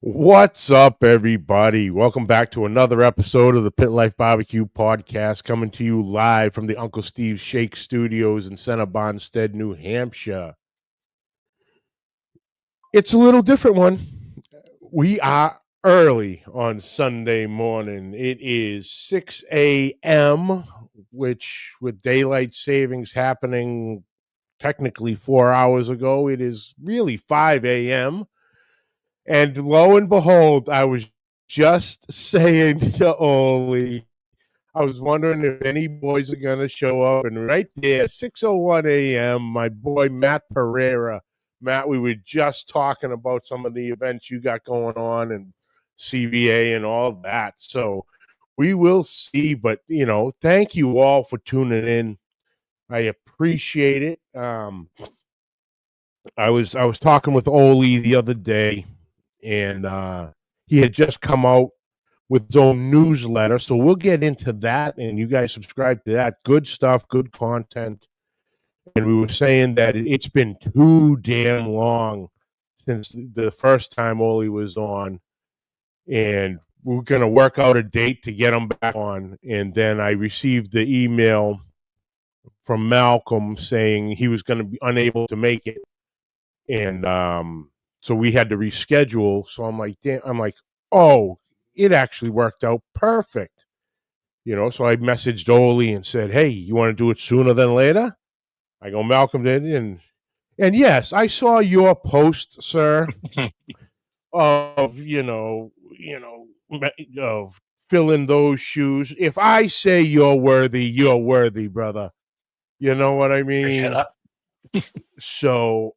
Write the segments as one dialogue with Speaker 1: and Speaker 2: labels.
Speaker 1: What's up, everybody? Welcome back to another episode of the Pit Life Barbecue Podcast, coming to you live from the Uncle Steve's Shake Studios in Center Bonstead, New Hampshire. It's a little different one. We are early on Sunday morning. It is 6 a.m., which with daylight savings happening technically 4 hours ago, it is really 5 a.m. And lo and behold, I was just saying to Ollie, I was wondering if any boys are going to show up. And right there, 6:01 a.m., my boy Matt Pereira. Matt, we were just talking about some of the events you got going on and CBA and all that. So we will see. But, thank you all for tuning in. I appreciate it. I was talking with Ollie the other day, and he had just come out with his own newsletter. So we'll get into that, and you guys subscribe to that. Good stuff, good content. And we were saying that it's been too damn long since the first time Ollie was on, and we're going to work out a date to get him back on. And then I received the email from Malcolm saying he was going to be unable to make it. And so we had to reschedule. So I'm like, oh, it actually worked out perfect. So I messaged Ollie and said, hey, you want to do it sooner than later? I go, Malcolm did. And yes, I saw your post, sir, of, fill in those shoes. If I say you're worthy, brother. You know what I mean? So,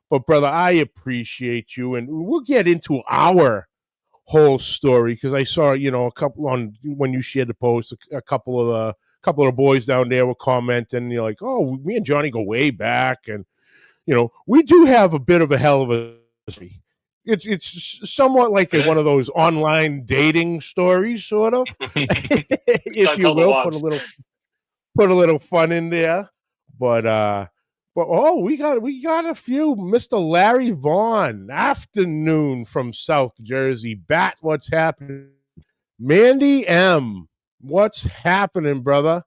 Speaker 1: but brother, I appreciate you, and we'll get into our whole story because I saw, a couple on when you shared the post, a couple of the boys down there were commenting, and you're like, oh, me and Johnny go way back, and we do have a bit of a hell of a history. It's somewhat like one of those online dating stories, sort of, if you will, put a little fun in there, but we got a few. Mr. Larry Vaughn, afternoon from South Jersey. Bat, what's happening? Mandy M, what's happening, brother?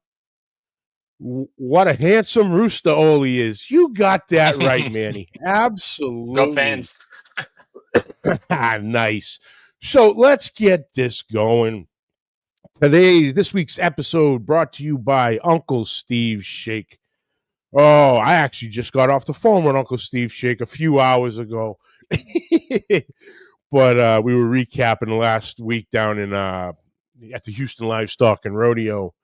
Speaker 1: What a handsome rooster Ollie is. You got that right, Manny. Absolutely.
Speaker 2: No fans.
Speaker 1: Nice. So let's get this going. This week's episode brought to you by Uncle Steve's Shake. Oh, I actually just got off the phone with Uncle Steve's Shake a few hours ago. But we were recapping last week down in at the Houston Livestock and Rodeo.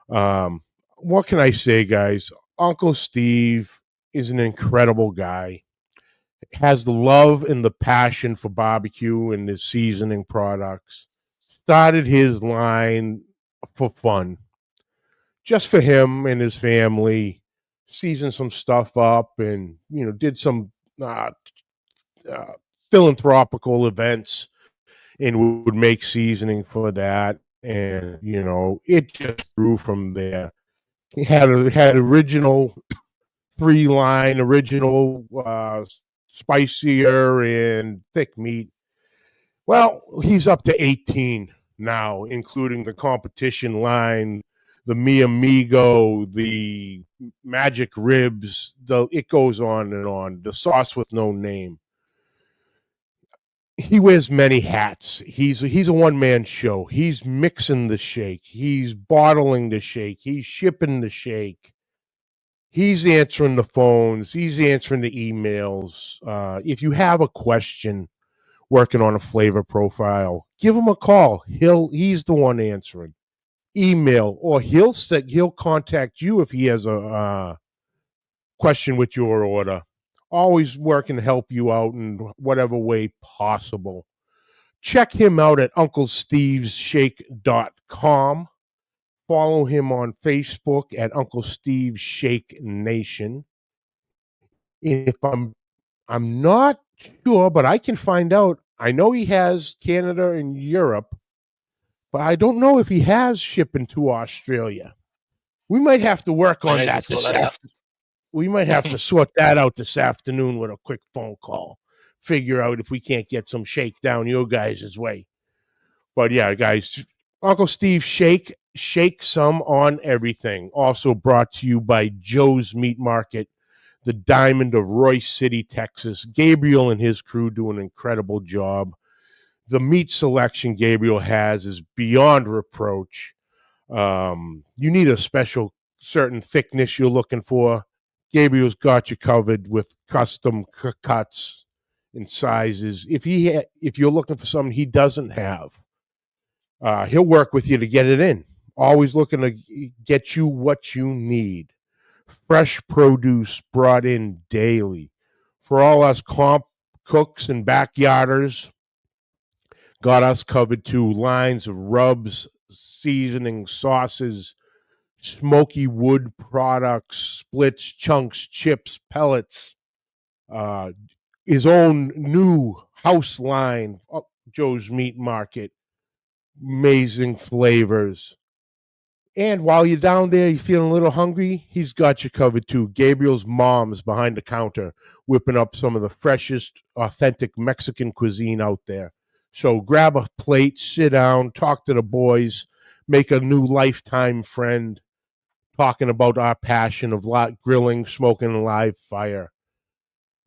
Speaker 1: What can I say, guys? Uncle Steve is an incredible guy. Has the love and the passion for barbecue and his seasoning products. Started his line for fun. Just for him and his family. Seasoned some stuff up and, did some philanthropical events and would make seasoning for that. And, it just grew from there. He had original 3-line, original spicier and thick meat. Well, he's up to 18 now, including the competition line, the Mi Amigo, the magic ribs, it goes on and on. The sauce with no name. He wears many hats. He's a one-man show. He's mixing the shake. He's bottling the shake. He's shipping the shake. He's answering the phones. He's answering the emails. If you have a question working on a flavor profile, give him a call. He's the one answering. Email, or he'll contact you if he has a question with your order. Always working to help you out in whatever way possible. Check him out at UncleStevesShake.com. Follow him on Facebook at Uncle Steve's Shake Nation. If I'm not sure, but I can find out. I know he has Canada and Europe, but I don't know if he has shipping to Australia. We might have to work on that. We might have to sort that out this afternoon with a quick phone call. figure out if we can't get some shake down your guys' way. But yeah, guys, Uncle Steve shake some on everything. Also brought to you by Joe's Meat Market, the Diamond of Royce City, Texas. Gabriel and his crew do an incredible job. The meat selection Gabriel has is beyond reproach. You need a special certain thickness you're looking for. Gabriel's got you covered with custom cuts and sizes. If you're looking for something he doesn't have, he'll work with you to get it in. Always looking to get you what you need. Fresh produce brought in daily. For all us comp cooks and backyarders, got us covered too. Lines of rubs, seasonings, sauces, smoky wood products, splits, chunks, chips, pellets. His own new house line, Joe's Meat Market. Amazing flavors. And while you're down there, you're feeling a little hungry, he's got you covered too. Gabriel's mom's behind the counter whipping up some of the freshest, authentic Mexican cuisine out there. So grab a plate, sit down, talk to the boys, make a new lifetime friend, talking about our passion of grilling, smoking a live fire.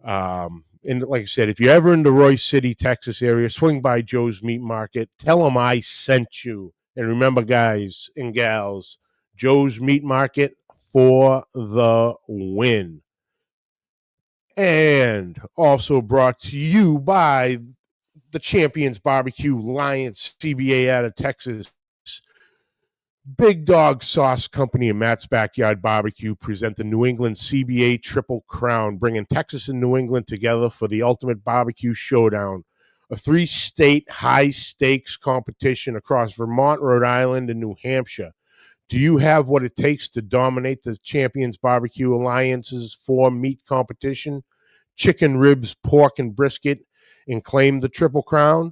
Speaker 1: And like I said, if you're ever in the Royce City, Texas area, swing by Joe's Meat Market. Tell them I sent you. And remember, guys and gals, Joe's Meat Market for the win. And also brought to you by the Champions Barbecue Lions CBA out of Texas. Big Dog Sauce Company and Matt's Backyard Barbecue present the New England CBA Triple Crown, bringing Texas and New England together for the ultimate barbecue showdown, a 3-state high-stakes competition across Vermont, Rhode Island, and New Hampshire. Do you have what it takes to dominate the Champions Barbecue Alliance's 4-meat competition, chicken, ribs, pork, and brisket, and claim the Triple Crown?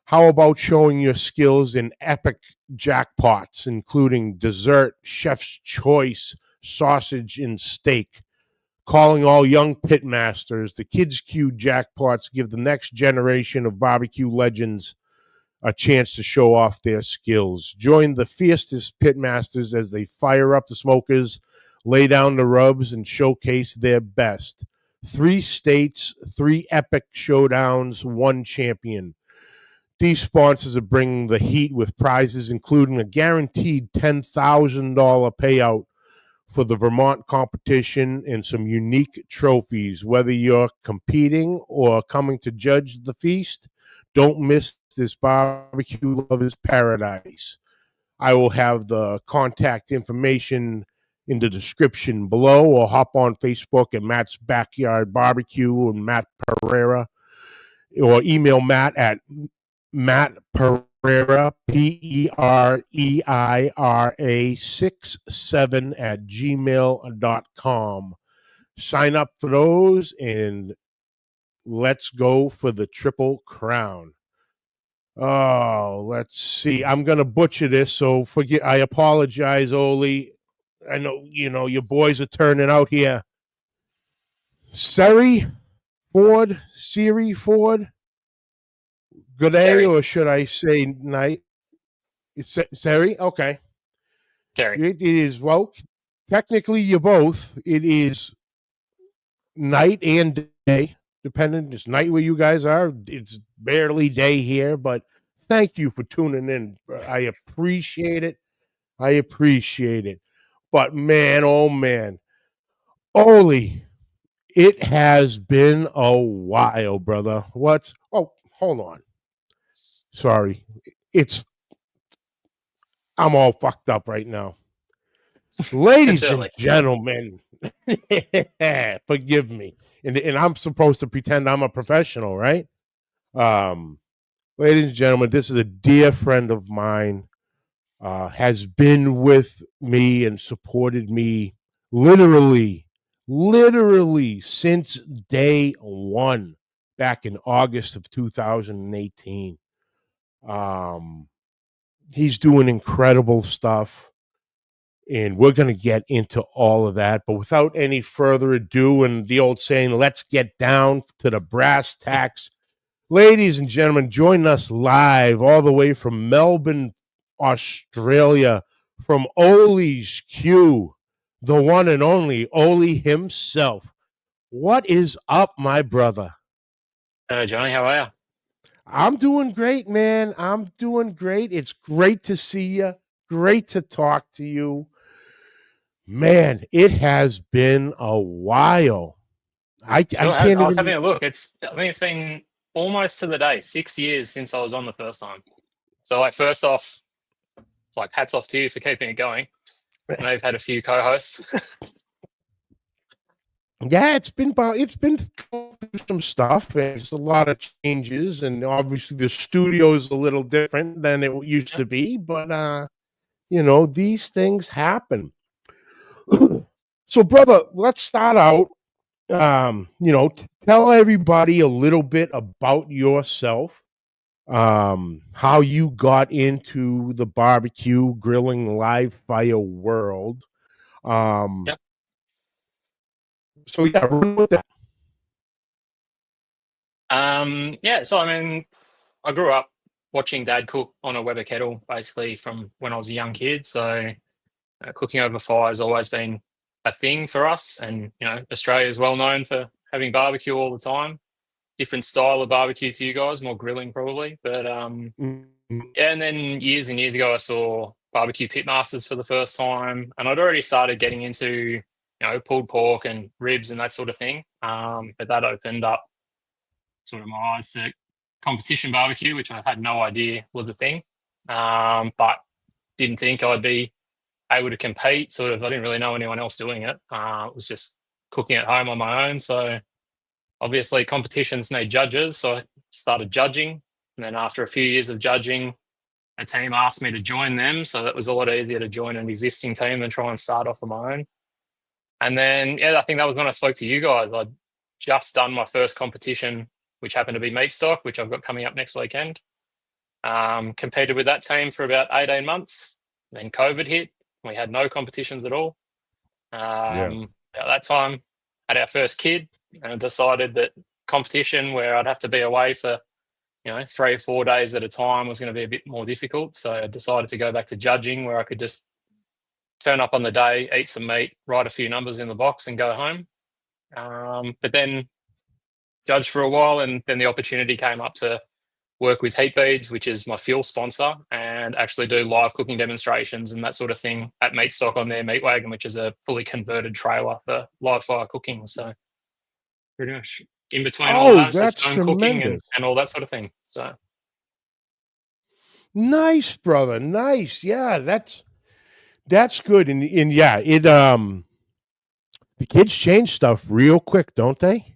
Speaker 1: How about showing your skills in epic jackpots, including dessert, chef's choice, sausage, and steak? Calling all young pitmasters, the Kids Q jackpots give the next generation of barbecue legends a chance to show off their skills. Join the fiercest pitmasters as they fire up the smokers, lay down the rubs, and showcase their best. 3 states, 3 epic showdowns, 1 champion. These sponsors are bringing the heat with prizes, including a guaranteed $10,000 payout for the Vermont competition and some unique trophies. Whether you're competing or coming to judge the feast, don't miss this barbecue lover's paradise. I will have the contact information in the description below, or hop on Facebook at Matt's Backyard Barbecue and Matt Pereira, or email Matt at Matt Pereira, Pereira 67 at gmail.com. Sign up for those and let's go for the Triple Crown. Oh, let's see. I'm going to butcher this, so forget. I apologize, Ollie. I know, your boys are turning out here. Siri Ford? Good day, or should I say night? It's Sari? Okay.
Speaker 2: Gary.
Speaker 1: It is, well, technically you're both. It is night and day, depending. It's night where you guys are. It's barely day here, but thank you for tuning in. I appreciate it. But man, oh man, Ollie, it has been a while, brother. Oh, hold on. Sorry. I'm all fucked up right now. Ladies and gentlemen, forgive me. And I'm supposed to pretend I'm a professional, right? Ladies and gentlemen, this is a dear friend of mine, has been with me and supported me literally since day one, back in August of 2018. He's doing incredible stuff. And we're going to get into all of that. But without any further ado, and the old saying, let's get down to the brass tacks. Ladies and gentlemen, join us live all the way from Melbourne, Australia, from Ollie's Q, the one and only Ollie himself. What is up, my brother?
Speaker 2: Johnny, how are you?
Speaker 1: I'm doing great, man. I'm doing great. It's great to see you. Great to talk to you. Man, it has been a while. I can't
Speaker 2: I was
Speaker 1: even.
Speaker 2: having a look. I think it's been almost to the day, 6 years since I was on the first time. So, like, first off, like, hats off to you for keeping it going. I know you've had a few co-hosts.
Speaker 1: Yeah, it's been some stuff, and it's a lot of changes, and obviously the studio is a little different than it used to be, but these things happen. So, brother, let's start out. Tell everybody a little bit about yourself. How you got into the barbecue, grilling, live fire world.
Speaker 2: Yep.
Speaker 1: So yeah, run with that.
Speaker 2: So I mean, I grew up watching Dad cook on a Weber kettle, basically from when I was a young kid. So cooking over fire has always been a thing for us, and Australia is well known for having barbecue all the time. Different style of barbecue to you guys, more grilling probably, but yeah. And then years and years ago, I saw barbecue pitmasters for the first time, and I'd already started getting into pulled pork and ribs and that sort of thing. But that opened up sort of my eyes to competition barbecue, which I had no idea was a thing, but didn't think I'd be able to compete. Sort of, I didn't really know anyone else doing it. It was just cooking at home on my own. So obviously competitions need judges, so I started judging. And then after a few years of judging, a team asked me to join them. So that was a lot easier to join an existing team than try and start off on my own. And then, I think that was when I spoke to you guys. I'd just done my first competition, which happened to be Meatstock, which I've got coming up next weekend. Competed with that team for about 18 months. Then COVID hit. We had no competitions at all. At that time, had our first kid, and decided that competition where I'd have to be away for 3 or 4 days at a time was going to be a bit more difficult. So I decided to go back to judging, where I could just turn up on the day, eat some meat, write a few numbers in the box and go home. But then judged for a while, and then the opportunity came up to work with Heat Beads, which is my fuel sponsor, and actually do live cooking demonstrations and that sort of thing at Meatstock on their meat wagon, which is a fully converted trailer for live fire cooking. So pretty much in between all that,
Speaker 1: that's
Speaker 2: just home cooking and all that sort of thing. So
Speaker 1: nice, brother. Nice. Yeah, that's good. And yeah, the kids change stuff real quick, don't they?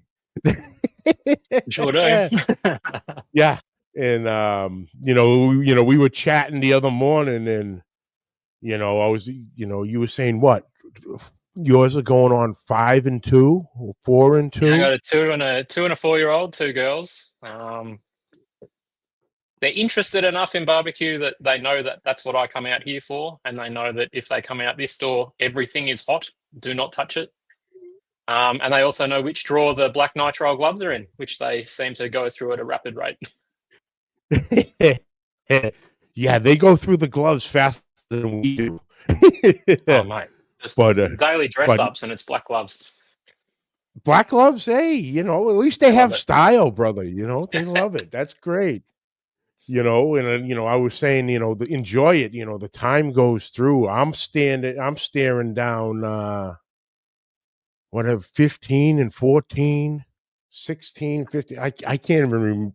Speaker 2: Sure do.
Speaker 1: Yeah. And we were chatting the other morning, and I was you were saying what? Yours are going on 5 and 2 or 4 and 2?
Speaker 2: I got a 2 and a 4-year-old, 2 girls. They're interested enough in barbecue that they know that that's what I come out here for, and they know that if they come out this door, everything is hot. Do not touch it. And they also know which drawer the black nitrile gloves are in, which they seem to go through at a rapid rate.
Speaker 1: Yeah, they go through the gloves faster than we do.
Speaker 2: Oh, mate. Just daily dress-ups, and it's black gloves.
Speaker 1: Black gloves, hey, at least they have style, brother. They love it. That's great. And I was saying, enjoy it. The time goes through. I'm staring down, 15 and 14, 16, 15. I can't even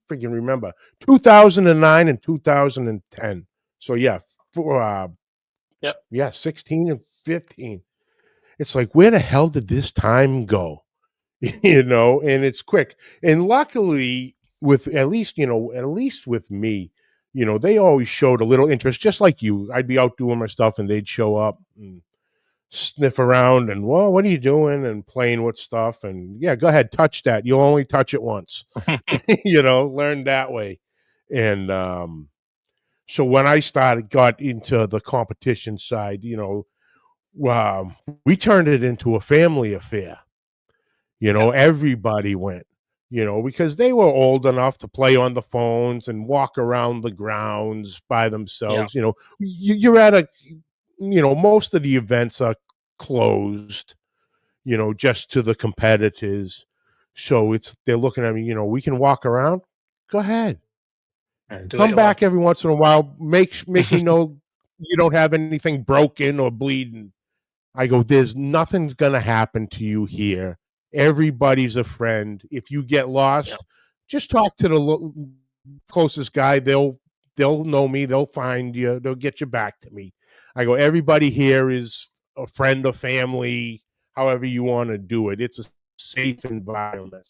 Speaker 1: freaking remember. 2009 and 2010. So yeah, yeah, 16 and 15. It's like, where the hell did this time go? And it's quick. And luckily, with at least with me, they always showed a little interest, just like you. I'd be out doing my stuff, and they'd show up and sniff around and, well, what are you doing? And playing with stuff. And yeah, go ahead, touch that. You'll only touch it once. Learn that way. And So when I got into the competition side, we turned it into a family affair. Everybody went, because they were old enough to play on the phones and walk around the grounds by themselves. You're at most of the events are closed, just to the competitors. So they're looking at me, we can walk around. Go ahead. Come back every once in a while. Make me know you don't have anything broken or bleeding. I go, there's nothing's gonna happen to you here. Everybody's a friend. If you get lost, just talk to the closest guy. They'll know me. They'll find you. They'll get you back to me. I go, everybody here is a friend or family, however you want to do it. It's a safe environment.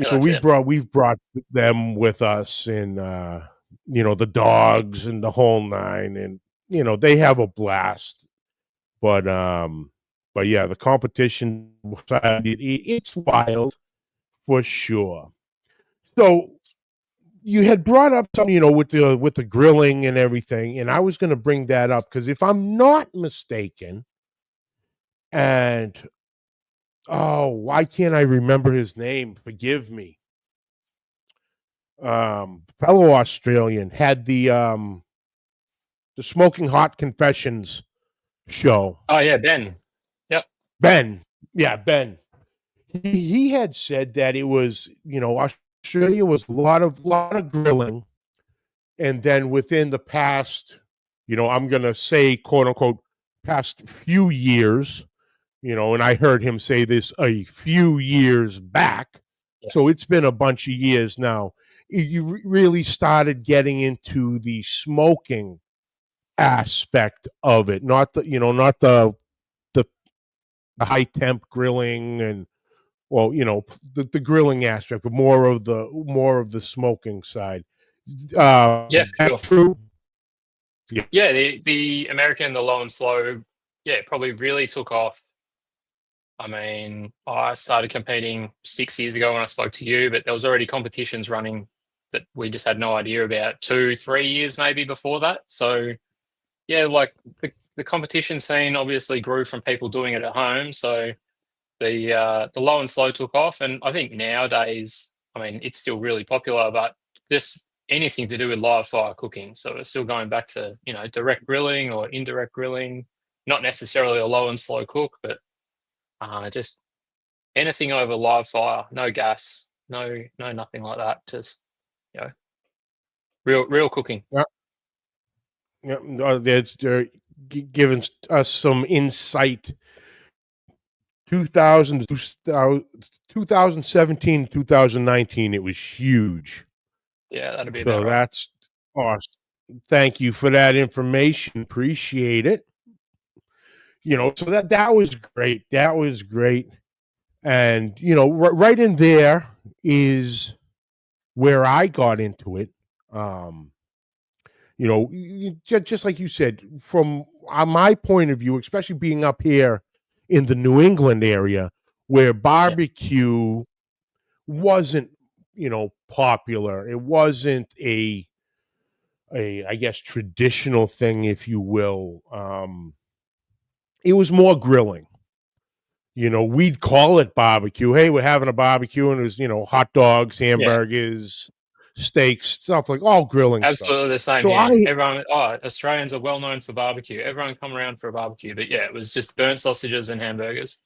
Speaker 1: So we've brought them with us, and the dogs and the whole nine, and they have a blast. But yeah, the competition side, it's wild for sure. So you had brought up something, with the grilling and everything, and I was going to bring that up because if I'm not mistaken, and why can't I remember his name? Forgive me. Fellow Australian had the Smoking Hot Confessions show.
Speaker 2: Oh yeah, Ben. Yep.
Speaker 1: Ben. Yeah, Ben. He had said that it was, Australia was a lot of grilling, and then within the past, I'm gonna say quote unquote past few years, and I heard him say this a few years back, so it's been a bunch of years now. You really started getting into the smoking aspect of it, not the high temp grilling and the grilling aspect, but more of the smoking side.
Speaker 2: Yeah, sure.
Speaker 1: True.
Speaker 2: Yeah, the American, the low and slow, probably really took off. I mean, I started competing 6 years ago when I spoke to you, but there was already competitions running that we just had no idea about 2-3 years maybe before that. So yeah, like the competition scene obviously grew from people doing it at home. So the low and slow took off, and I think nowadays, I mean, it's still really popular, but just anything to do with live fire cooking. So it's still going back to direct grilling or indirect grilling, not necessarily a low and slow cook, but just anything over live fire, no gas, no nothing like that. Just real cooking.
Speaker 1: Yeah, they're giving us some insight. 2017, 2019, it was huge.
Speaker 2: Yeah, that'd be
Speaker 1: so. That's awesome. Thank you for that information. Appreciate it. So that was great. That was great. And right in there is where I got into it. Just like you said, from my point of view, especially being up here in the New England area, where barbecue wasn't, popular. It wasn't a I guess traditional thing, if you will. It was more grilling. We'd call it barbecue. Hey, we're having a barbecue, and it was, hot dogs, hamburgers, steaks, stuff like all grilling
Speaker 2: absolutely
Speaker 1: stuff.
Speaker 2: The same here. Everyone, Australians are well known for barbecue. Everyone come around for a barbecue, but it was just burnt sausages and hamburgers.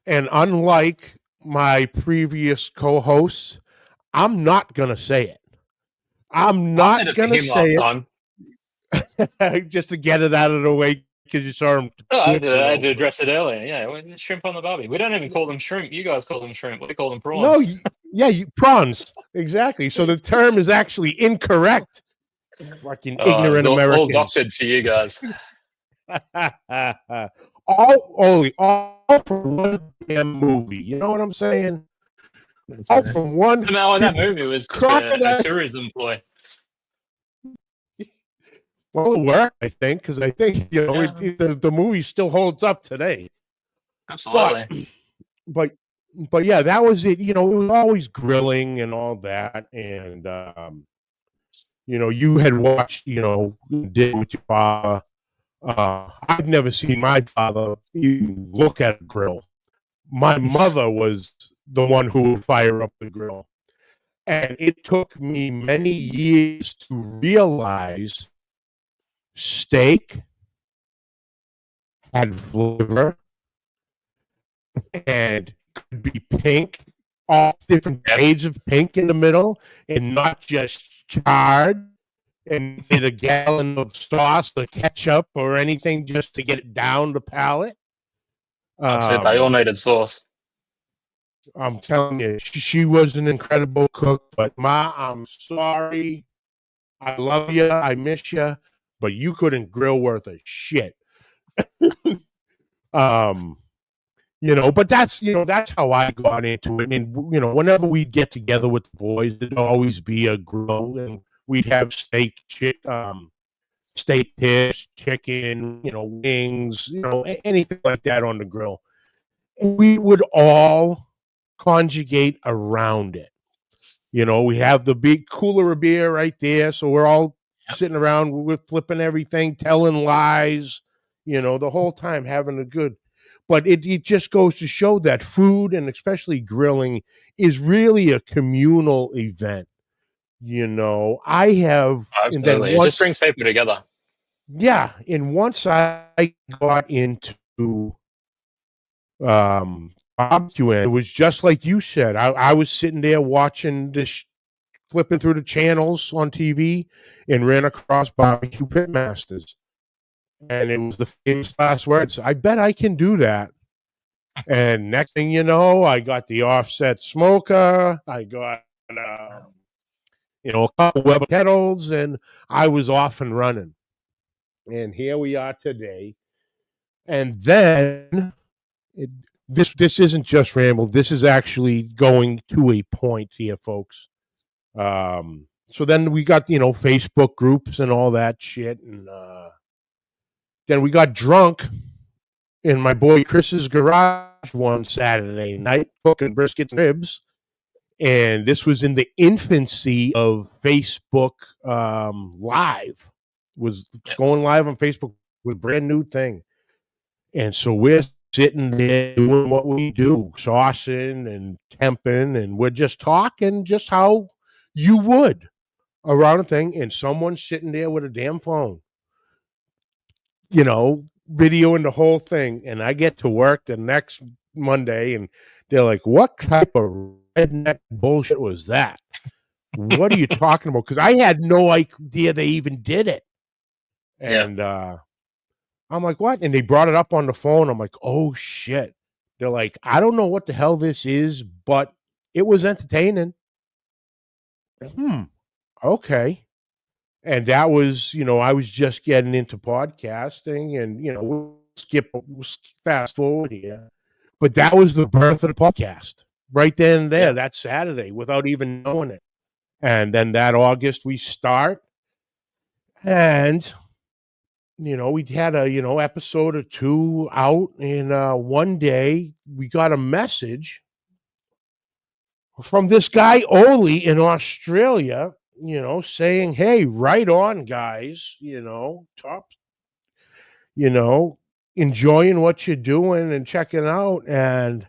Speaker 1: And unlike my previous co-hosts, I'm not gonna say it. I'm not gonna say it. Just to get it out of the way, because you saw him.
Speaker 2: I had to address it earlier. Yeah, shrimp on the barbie. We don't even call them shrimp. You guys call them shrimp. We call them prawns.
Speaker 1: No, prawns. Exactly. So the term is actually incorrect. Fucking ignorant Americans.
Speaker 2: All doctored for you guys.
Speaker 1: all from one damn movie. You know what I'm saying? All from one.
Speaker 2: No, that movie was a tourism ploy.
Speaker 1: Well, it worked, I think, because I think the movie still holds up today.
Speaker 2: Absolutely.
Speaker 1: But yeah, that was it. It was always grilling and all that, and You had watched, did with your father. I've never seen my father even look at a grill. My mother was the one who would fire up the grill. And it took me many years to realize steak had flavor and could be pink, all different shades of pink in the middle, and not just charred and get a gallon of sauce or ketchup or anything just to get it down the palate.
Speaker 2: That's it. They all needed sauce.
Speaker 1: I'm telling you, she was an incredible cook. But Ma, I'm sorry. I love you. I miss you. But you couldn't grill worth a shit. But that's how I got into it. And whenever we'd get together with the boys, there'd always be a grill, and we'd have steak dish, chicken, wings, anything like that on the grill. And we would all conjugate around it. We have the big cooler of beer right there, so we're all sitting around, we're flipping everything, telling lies, the whole time having a good. But it just goes to show that food, and especially grilling, is really a communal event. I have,
Speaker 2: absolutely. It just brings people together.
Speaker 1: Yeah, and once I got into barbecuing, it was just like you said. I was sitting there watching this, flipping through the channels on TV, and ran across Barbecue Pitmasters. And it was the famous last words. I bet I can do that. And next thing you know, I got the offset smoker. I got, a couple Weber kettles, and I was off and running. And here we are today. And then this isn't just ramble. This is actually going to a point here, folks. So then we got, Facebook groups and all that shit. And then we got drunk in my boy Chris's garage one Saturday night, cooking brisket and ribs. And this was in the infancy of Facebook Live. Was going live on Facebook with a brand new thing. And so we're sitting there doing what we do, saucing and temping, and we're just talking just how you would around a thing, and someone's sitting there with a damn phone, videoing the whole thing. And I get to work the next Monday, and they're like, what type of redneck bullshit was that? What are you talking about? Because I had no idea they even did it. And I'm like, what? And they brought it up on the phone. I'm like, oh, shit. They're like, I don't know what the hell this is, but it was entertaining. Okay. And that was, I was just getting into podcasting, and, we'll fast forward here. But that was the birth of the podcast right then and there, that Saturday, without even knowing it. And then that August we start. And, we had a, episode or two out. And one day we got a message from this guy, Ollie, in Australia, saying, hey, right on, guys, top, enjoying what you're doing and checking out. And,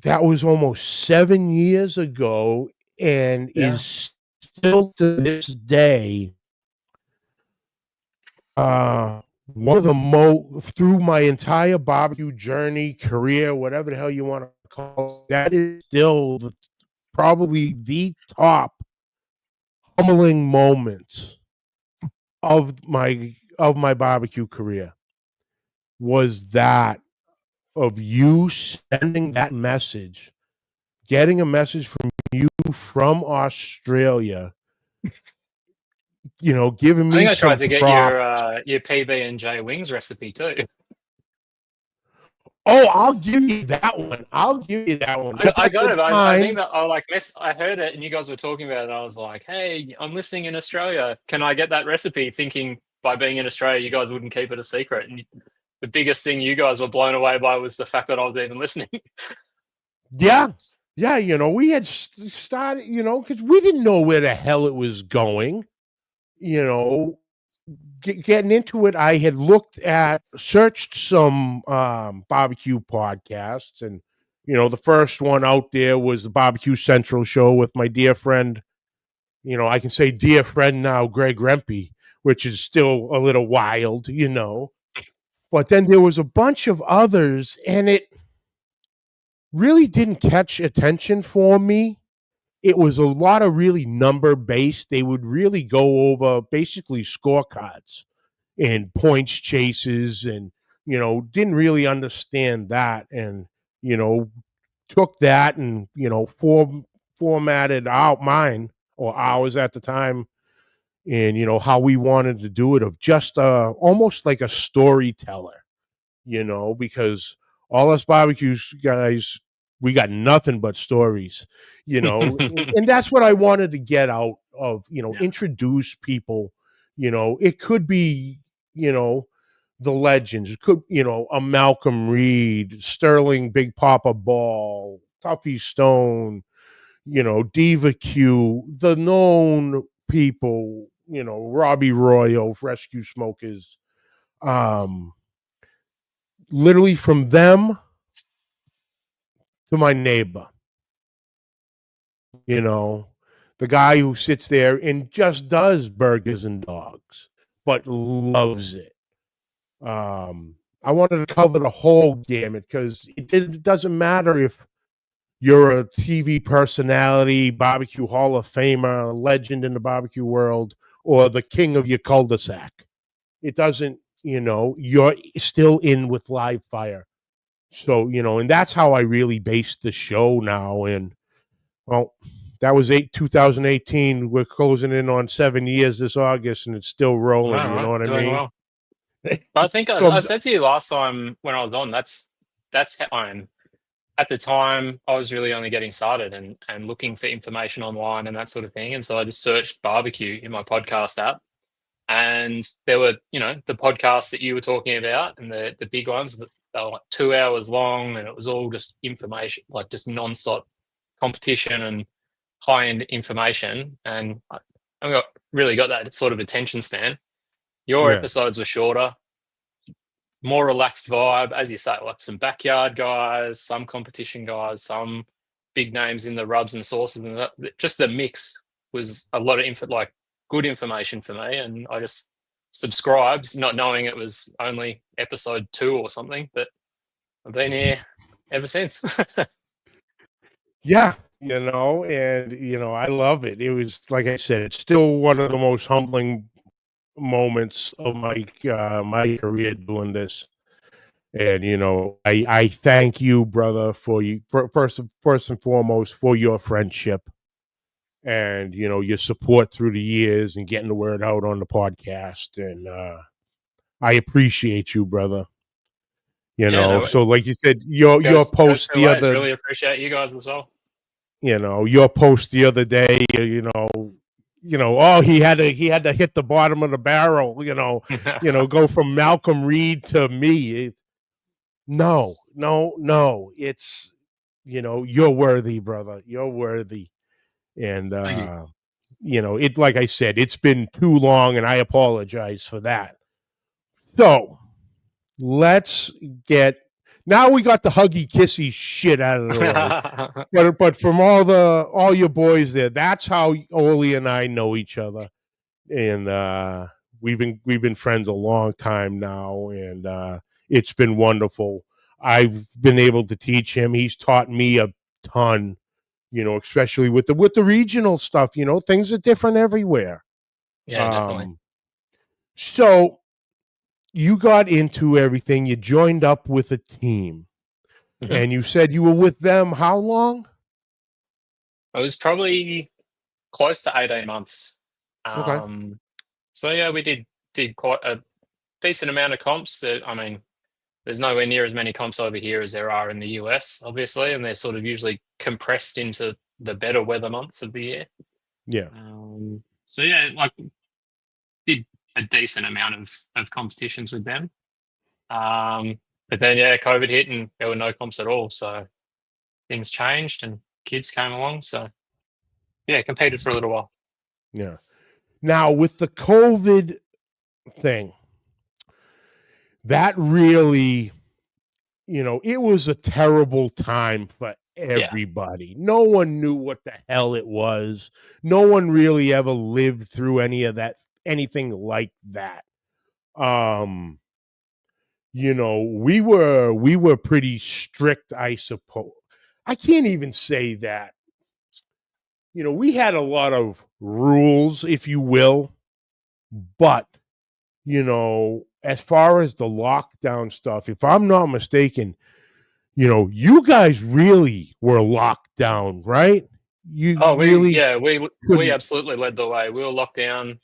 Speaker 1: that was almost 7 years ago, and is still to this day one of the through my entire barbecue journey, career, whatever the hell you want to call it, that is still probably the top humbling moments of my barbecue career. Was that of you sending that message, getting a message from you from Australia, giving me.
Speaker 2: I think I tried to get your PB&J wings recipe too.
Speaker 1: Oh, I'll give you that one.
Speaker 2: I got it. I think that I heard it, and you guys were talking about it. And I was like, "Hey, I'm listening in Australia. Can I get that recipe?" Thinking by being in Australia, you guys wouldn't keep it a secret. And the biggest thing you guys were blown away by was the fact that I was even listening.
Speaker 1: Yeah, Yeah, we had started, because we didn't know where the hell it was going. You know, getting into it, I had searched some barbecue podcasts, and the first one out there was the Barbecue Central show with my dear friend. I can say dear friend now, Greg Rempe, which is still a little wild. But then there was a bunch of others, and it really didn't catch attention for me. It was a lot of really number based. They would really go over basically scorecards and points chases, and didn't really understand that, and you know took that, and formatted out mine, or ours at the time, and how we wanted to do it, of just almost like a storyteller, because all us barbecues guys, we got nothing but stories, and that's what I wanted to get out of, introduce people. It could be, the legends. It could, a Malcolm Reed, Sterling Big Papa Ball, Tuffy Stone, Diva Q, the known people, Robbie Royal, Rescue Smokers, um, literally from them to my neighbor, you know, the guy who sits there and just does burgers and dogs, but loves it. I wanted to cover the whole gamut, because it doesn't matter if you're a TV personality, barbecue Hall of Famer, a legend in the barbecue world, or the king of your cul-de-sac. It doesn't, you're still in with live fire. So, and that's how I really based the show now. And, well, that was 2018. We're closing in on 7 years this August, and it's still rolling.
Speaker 2: All
Speaker 1: You know
Speaker 2: right,
Speaker 1: what I
Speaker 2: doing
Speaker 1: mean?
Speaker 2: well. But I think
Speaker 1: So
Speaker 2: I said to you last time when I was on, that's how I'm at the time. I was really only getting started and looking for information online and that sort of thing. And so I just searched barbecue in my podcast app, and there were, the podcasts that you were talking about, and the big ones that they were like 2 hours long, and it was all just information, like just nonstop competition and high end information. And I really got that sort of attention span. Your
Speaker 1: yeah,
Speaker 2: episodes were shorter, more relaxed vibe, as you say, like some backyard guys, some competition guys, some big names in the rubs and sauces, and just the mix was a lot of like good information for me, and I just subscribed, not knowing it was only episode 2 or something, but I've been here ever since.
Speaker 1: yeah, and I love it. It was, like I said, it's still one of the most humbling moments of my career doing this. And I thank you, brother, first and foremost, for your friendship, and your support through the years, and getting the word out on the podcast. And I appreciate you, brother.
Speaker 2: Yeah, no,
Speaker 1: So like you said, your
Speaker 2: goes
Speaker 1: post
Speaker 2: two
Speaker 1: the
Speaker 2: ways.
Speaker 1: other
Speaker 2: Really appreciate you guys as well.
Speaker 1: your post the other day, oh, he had to hit the bottom of the barrel, go from Malcolm Reed to me. No, no, no. It's, you're worthy, brother. You're worthy. And
Speaker 2: Thank you.
Speaker 1: it, like I said, it's been too long, and I apologize for that. So let's get, now we got the huggy kissy shit out of the way. But from all your boys there, that's how Ollie and I know each other. And we've been friends a long time now, and it's been wonderful. I've been able to teach him. He's taught me a ton, especially with the regional stuff. Things are different everywhere.
Speaker 2: Yeah, definitely.
Speaker 1: Um, so you got into everything. You joined up with a team,
Speaker 2: Mhm.
Speaker 1: and you said you were with them how long?
Speaker 2: It was probably close to 18 months.
Speaker 1: Okay.
Speaker 2: So yeah, we did quite a decent amount of comps. That, I mean, there's nowhere near as many comps over here as there are in the US, obviously, and they're sort of usually compressed into the better weather months of the year.
Speaker 1: Yeah.
Speaker 2: So yeah, like did a decent amount of competitions with them. But then yeah, COVID hit and there were no comps at all. So things changed, and kids came along. So yeah, competed for a little while.
Speaker 1: Yeah. Now with the COVID thing, that really, it was a terrible time for everybody. No one knew what the hell it was. No one really ever lived through anything like that. We were pretty strict, I suppose. I can't even say that. We had a lot of rules, if you will, but as far as the lockdown stuff, if I'm not mistaken, you guys really were locked down, right? We
Speaker 2: absolutely led the way. We were locked down,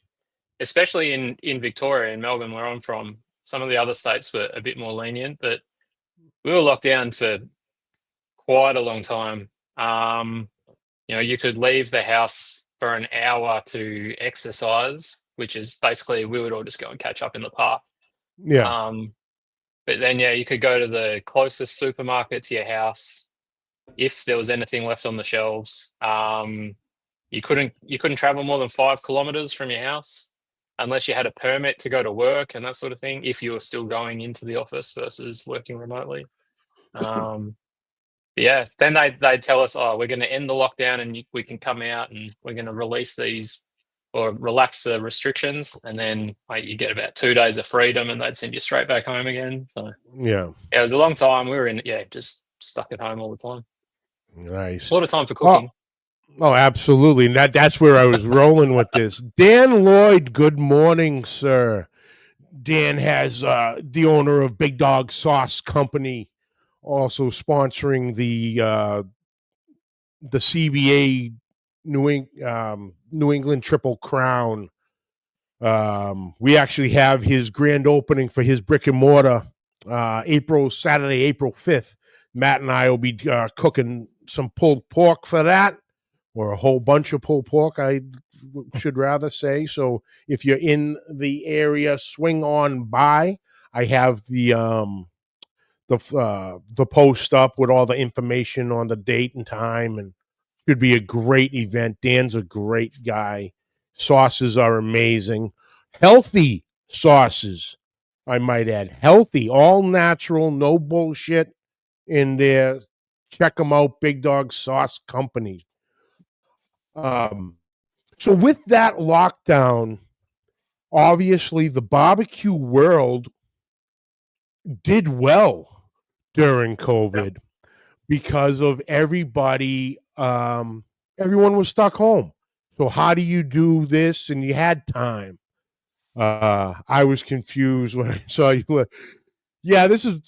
Speaker 2: especially in Victoria, in Melbourne, where I'm from. Some of the other states were a bit more lenient, but we were locked down for quite a long time. You could leave the house for an hour to exercise, which is basically we would all just go and catch up in the park.
Speaker 1: Yeah.
Speaker 2: But then, you could go to the closest supermarket to your house if there was anything left on the shelves. You couldn't travel more than 5 kilometers from your house unless you had a permit to go to work and that sort of thing, if you were still going into the office versus working remotely. Then they'd tell us, we're going to end the lockdown and we can come out and we're going to release these or relax the restrictions. And then you get about 2 days of freedom and they'd send you straight back home again. So
Speaker 1: yeah,
Speaker 2: it was a long time. We were just stuck at home all the time.
Speaker 1: Nice.
Speaker 2: A lot of time for cooking.
Speaker 1: Oh, absolutely. And that's where I was rolling with this. Dan Lloyd, good morning, sir. Dan has the owner of Big Dog Sauce Company, also sponsoring the CBA New England Triple Crown. We actually have his grand opening for his brick and mortar Saturday, April 5th. Matt and I will be cooking some pulled pork for that, or a whole bunch of pulled pork, I should rather say. So if you're in the area, swing on by. I have the post up with all the information on the date and time, and should be a great event. Dan's a great guy. Sauces are amazing. Healthy sauces, I might add. Healthy, all natural, no bullshit in there. Check them out, Big Dog Sauce Company. So with that lockdown, obviously the barbecue world did well during COVID because of everybody. Everyone was stuck home. So how do you do this? And you had time. I was confused when I saw you. Yeah, this is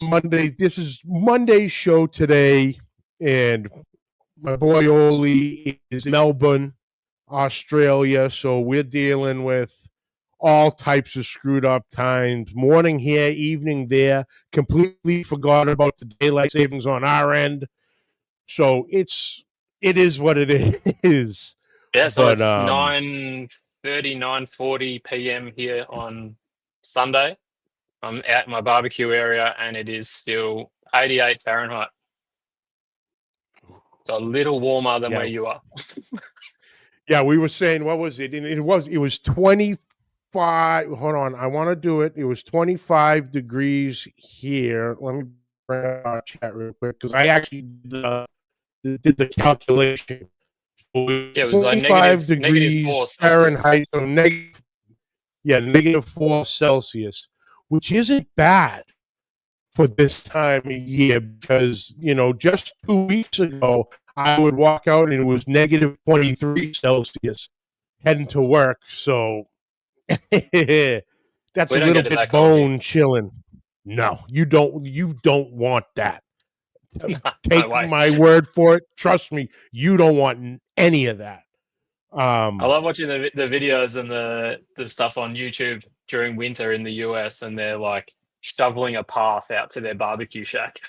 Speaker 1: Monday. This is Monday's show today, and my boy Ollie is in Melbourne, Australia. So we're dealing with all types of screwed up times. Morning here, evening there. Completely forgot about the daylight savings on our end. So it is what it is.
Speaker 2: Yeah, so it's 9:30, 9:40 p.m. here on Sunday. I'm out in my barbecue area and it is still 88 Fahrenheit. So a little warmer than where you are.
Speaker 1: Yeah, we were saying, what was it? And it was 25. Hold on, I want to do it. It was 25 degrees here. Let me bring up our chat real quick because I actually did the calculation. So
Speaker 2: it was
Speaker 1: 25 degrees Fahrenheit. So -4 Celsius, which isn't bad for this time of year because, just 2 weeks ago, I would walk out and it was -23 Celsius heading to work. So that's a little bit bone chilling. No, you don't want that. Take my word for it. Trust me, you don't want any of that.
Speaker 2: I love watching the videos and the stuff on YouTube during winter in the US, and they're like shoveling a path out to their barbecue shack.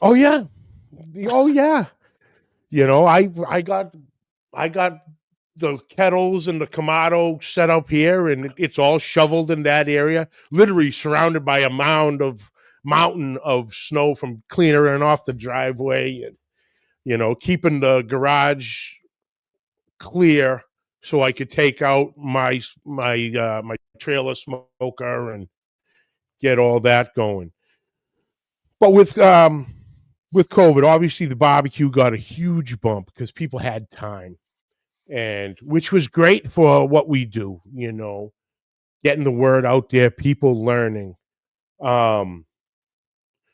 Speaker 1: Oh yeah. I got the kettles and the Kamado set up here, and it's all shoveled in that area, literally surrounded by a mountain of snow from clearing off the driveway. And keeping the garage clear so I could take out my trailer smoker and get all that going. But with COVID, obviously the barbecue got a huge bump because people had time, and which was great for what we do, getting the word out there, people learning.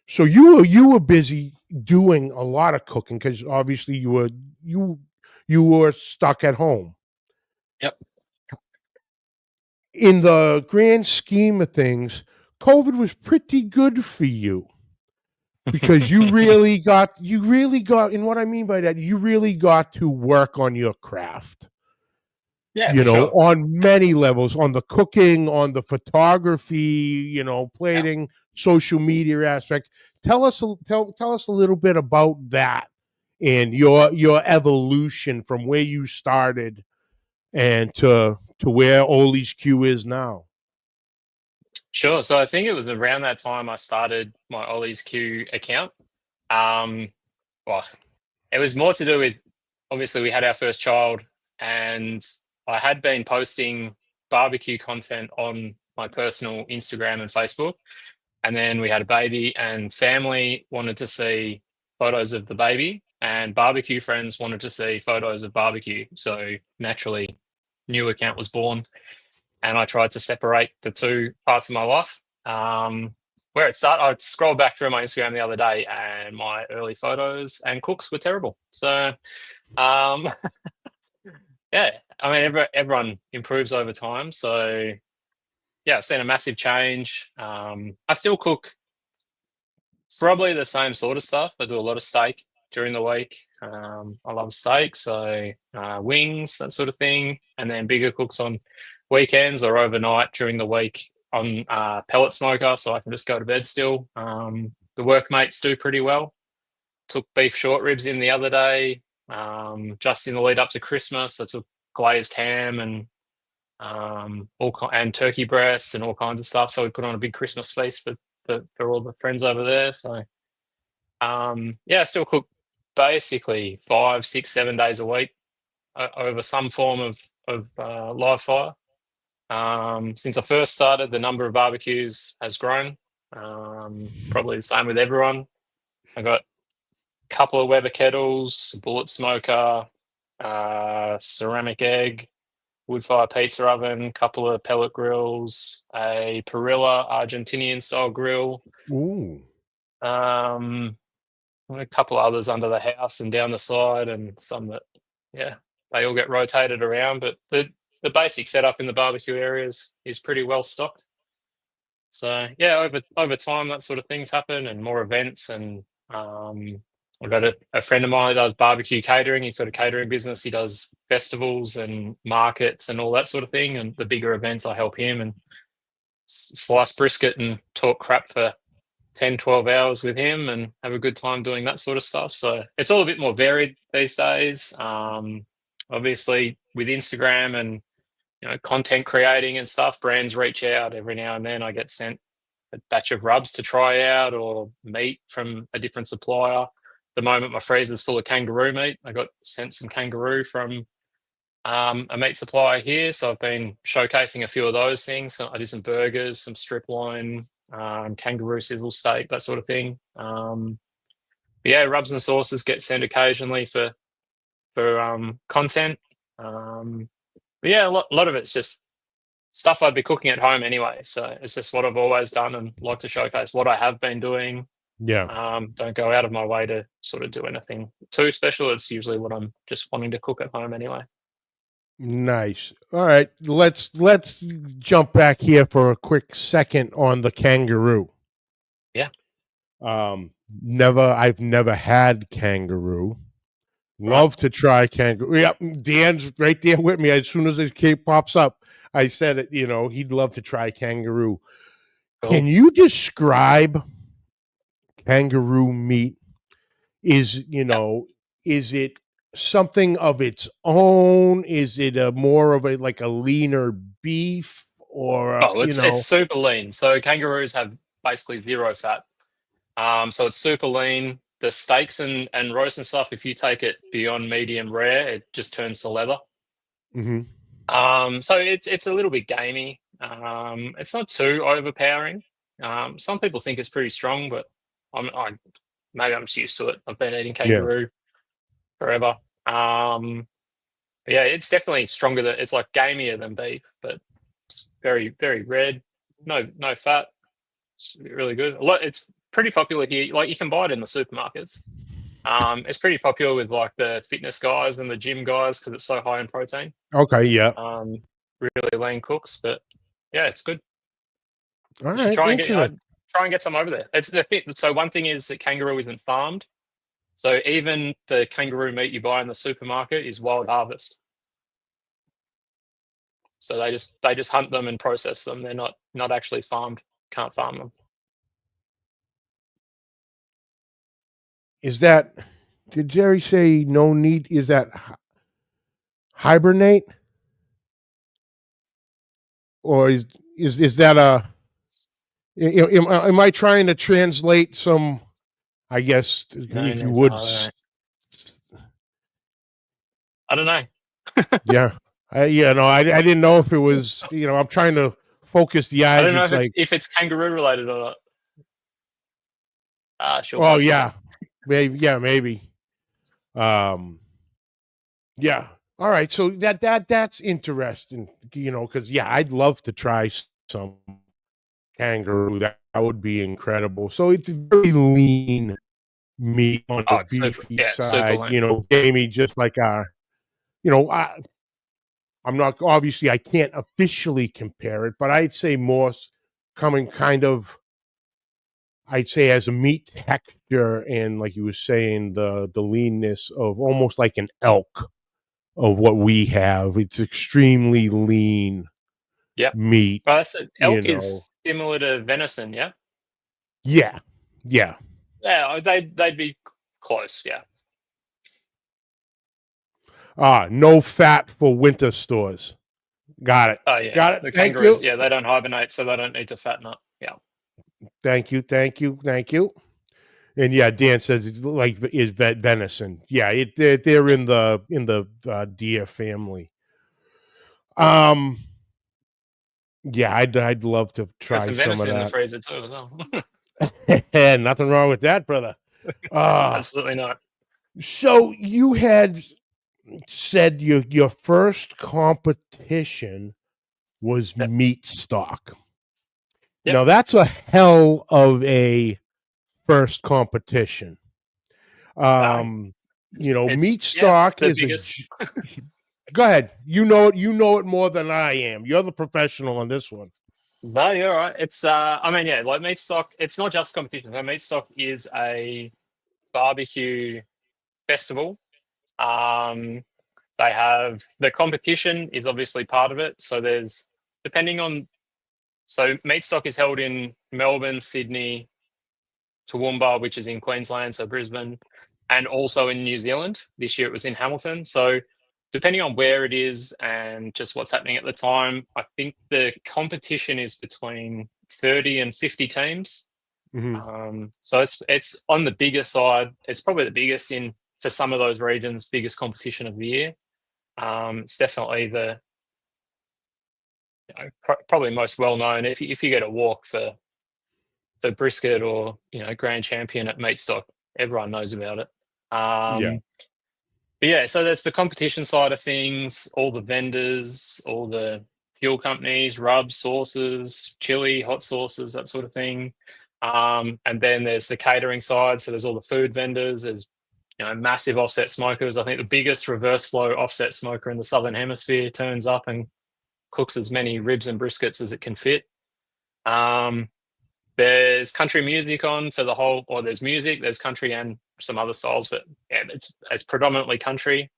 Speaker 1: So you were busy doing a lot of cooking because obviously you were stuck at home.
Speaker 2: Yep.
Speaker 1: In the grand scheme of things, COVID was pretty good for you because you really got, and what I mean by that, you really got to work on your craft.
Speaker 2: Yeah, for sure.
Speaker 1: On many levels, on the cooking, on the photography, plating, social media aspect. Tell us a little bit about that and your evolution from where you started and to where Ollie's Q is now.
Speaker 2: Sure. So I think it was around that time I started my Ollie's Q account. Well, it was more to do with, obviously we had our first child, and I had been posting barbecue content on my personal Instagram and Facebook. And then we had a baby, and family wanted to see photos of the baby, and barbecue friends wanted to see photos of barbecue. So naturally, new account was born, and I tried to separate the two parts of my life. Where it started, I scrolled back through my Instagram the other day, and my early photos and cooks were terrible. So, yeah, I mean, everyone improves over time. So, yeah, I've seen a massive change. I still cook probably the same sort of stuff. I do a lot of steak during the week. I love steak, so wings, that sort of thing, and then bigger cooks on weekends or overnight during the week on pellet smoker, so I can just go to bed still. The workmates do pretty well. Took beef short ribs in the other day, just in the lead up to Christmas. I took glazed ham and and turkey breast and all kinds of stuff. So we put on a big Christmas feast for all the friends over there. So yeah, I still cook basically 5, 6, 7 days a week over some form of live fire. Since I first started, the number of barbecues has grown. Probably the same with everyone. I got a couple of Weber kettles, bullet smoker, ceramic egg, wood fire pizza oven, a couple of pellet grills, a Perilla Argentinian style grill.
Speaker 1: Ooh.
Speaker 2: A couple of others under the house and down the side, and some that, yeah, they all get rotated around. But the basic setup in the barbecue areas is pretty well stocked. So yeah, over time, that sort of things happen, and more events. And I've got a friend of mine who does barbecue catering. He's got a catering business. He does festivals and markets and all that sort of thing. And the bigger events, I help him and slice brisket and talk crap for 10, 12 hours with him and have a good time doing that sort of stuff. So it's all a bit more varied these days. Obviously, with Instagram and content creating and stuff, brands reach out every now and then. I get sent a batch of rubs to try out or meat from a different supplier. At the moment, my freezer's full of kangaroo meat. I got sent some kangaroo from a meat supplier here, so I've been showcasing a few of those things. So I did some burgers, some strip loin, kangaroo sizzle steak, that sort of thing. Yeah, rubs and sauces get sent occasionally for content. But yeah, a lot of it's just stuff I'd be cooking at home anyway. So it's just what I've always done and like to showcase what I have been doing.
Speaker 1: Yeah.
Speaker 2: Don't go out of my way to sort of do anything too special. It's usually what I'm just wanting to cook at home anyway.
Speaker 1: Nice. All right, let's jump back here for a quick second on the kangaroo.
Speaker 2: Yeah.
Speaker 1: I've never had kangaroo. Love to try kangaroo. Yep, Dan's right there with me. As soon as his kid pops up, I said it. He'd love to try kangaroo. Cool. Can you describe kangaroo meat? Is it something of its own? Is it more of a leaner beef, or
Speaker 2: it's super lean. So kangaroos have basically zero fat. So it's super lean. the steaks and roast and stuff, if you take it beyond medium rare, it just turns to leather. So it's a little bit gamey. It's not too overpowering. Some people think it's pretty strong, but maybe I'm just used to it. I've been eating kangaroo forever. But yeah, it's definitely stronger than, it's like gamier than beef, but it's very, very red. No fat. It's really good. It's pretty popular here. Like, you can buy it in the supermarkets. It's pretty popular with like the fitness guys and the gym guys because it's so high in protein.
Speaker 1: Okay, yeah.
Speaker 2: Really lean cooks, but yeah, it's good.
Speaker 1: All
Speaker 2: You should
Speaker 1: right,
Speaker 2: try and get some over there. It's the thing. So one thing is that kangaroo isn't farmed. So even the kangaroo meat you buy in the supermarket is wild harvest. So they just hunt them and process them. They're not actually farmed. Can't farm them.
Speaker 1: Is that? Did Jerry say no need? Is that hibernate, or is that a? Am I trying to translate some? I guess if you would.
Speaker 2: I don't know.
Speaker 1: Yeah. I didn't know if it was. I'm trying to focus the eyes.
Speaker 2: I don't know if it's kangaroo related or not. Sure.
Speaker 1: Oh yeah, maybe. Yeah, maybe. Yeah. All right. So that's interesting. Because I'd love to try some kangaroo. That would be incredible. So it's very lean meat on the beefy side. Gamey, just like I'm not, obviously I can't officially compare it, but I'd say more coming kind of, I'd say as a meat texture and like you were saying, the leanness of almost like an elk of what we have. It's extremely lean meat.
Speaker 2: Well, elk is similar to venison, yeah?
Speaker 1: Yeah. Yeah.
Speaker 2: Yeah, they'd be close, yeah.
Speaker 1: No fat for winter stores. Got it.
Speaker 2: Oh yeah.
Speaker 1: Got it.
Speaker 2: The
Speaker 1: Thank
Speaker 2: kangaroos,
Speaker 1: you.
Speaker 2: yeah, they don't hibernate, so they don't need to fatten up. Yeah.
Speaker 1: Thank you. And yeah, Dan says it's like is venison. Yeah, they're in the deer family. Yeah, I'd love to try some
Speaker 2: venison
Speaker 1: of that.
Speaker 2: in the freezer too as well.
Speaker 1: Nothing wrong with that, brother.
Speaker 2: Absolutely not.
Speaker 1: So you had said your first competition was Meatstock.
Speaker 2: Yep.
Speaker 1: Now that's a hell of a first competition. Meatstock is biggest. Go ahead. You know it more than I am. You're the professional on this one.
Speaker 2: No, you're right. It's like Meatstock, it's not just competition. So Meatstock is a barbecue festival. They have the competition is obviously part of it. So Meatstock is held in Melbourne, Sydney, Toowoomba, which is in Queensland, so Brisbane, and also in New Zealand. This year it was in Hamilton. So depending on where it is and just what's happening at the time, I think the competition is between 30 and 50 teams.
Speaker 1: Mm-hmm.
Speaker 2: So it's on the bigger side. It's probably the biggest for some of those regions, biggest competition of the year. It's definitely probably most well known. If you get a walk for brisket or grand champion at Meatstock, everyone knows about it. But yeah, so there's the competition side of things, all the vendors, all the fuel companies, rubs, sauces, chili, hot sauces, that sort of thing. And then there's the catering side. So there's all the food vendors. There's massive offset smokers. I think the biggest reverse flow offset smoker in the Southern Hemisphere turns up and cooks as many ribs and briskets as it can fit. There's country music on for the whole, or there's music, there's country and some other styles, but yeah, it's predominantly country,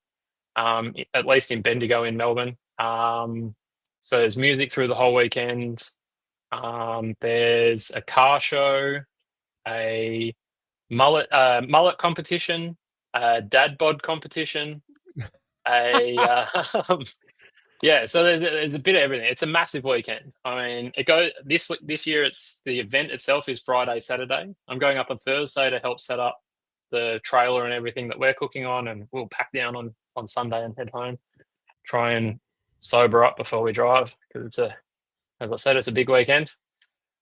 Speaker 2: at least in Bendigo in Melbourne. So there's music through the whole weekend. There's a car show, a mullet competition, a dad bod competition, yeah, so there's a bit of everything. It's a massive weekend. I mean, this year. It's the event itself is Friday, Saturday. I'm going up on Thursday to help set up the trailer and everything that we're cooking on, and we'll pack down on Sunday and head home. Try and sober up before we drive, because as I said, it's a big weekend.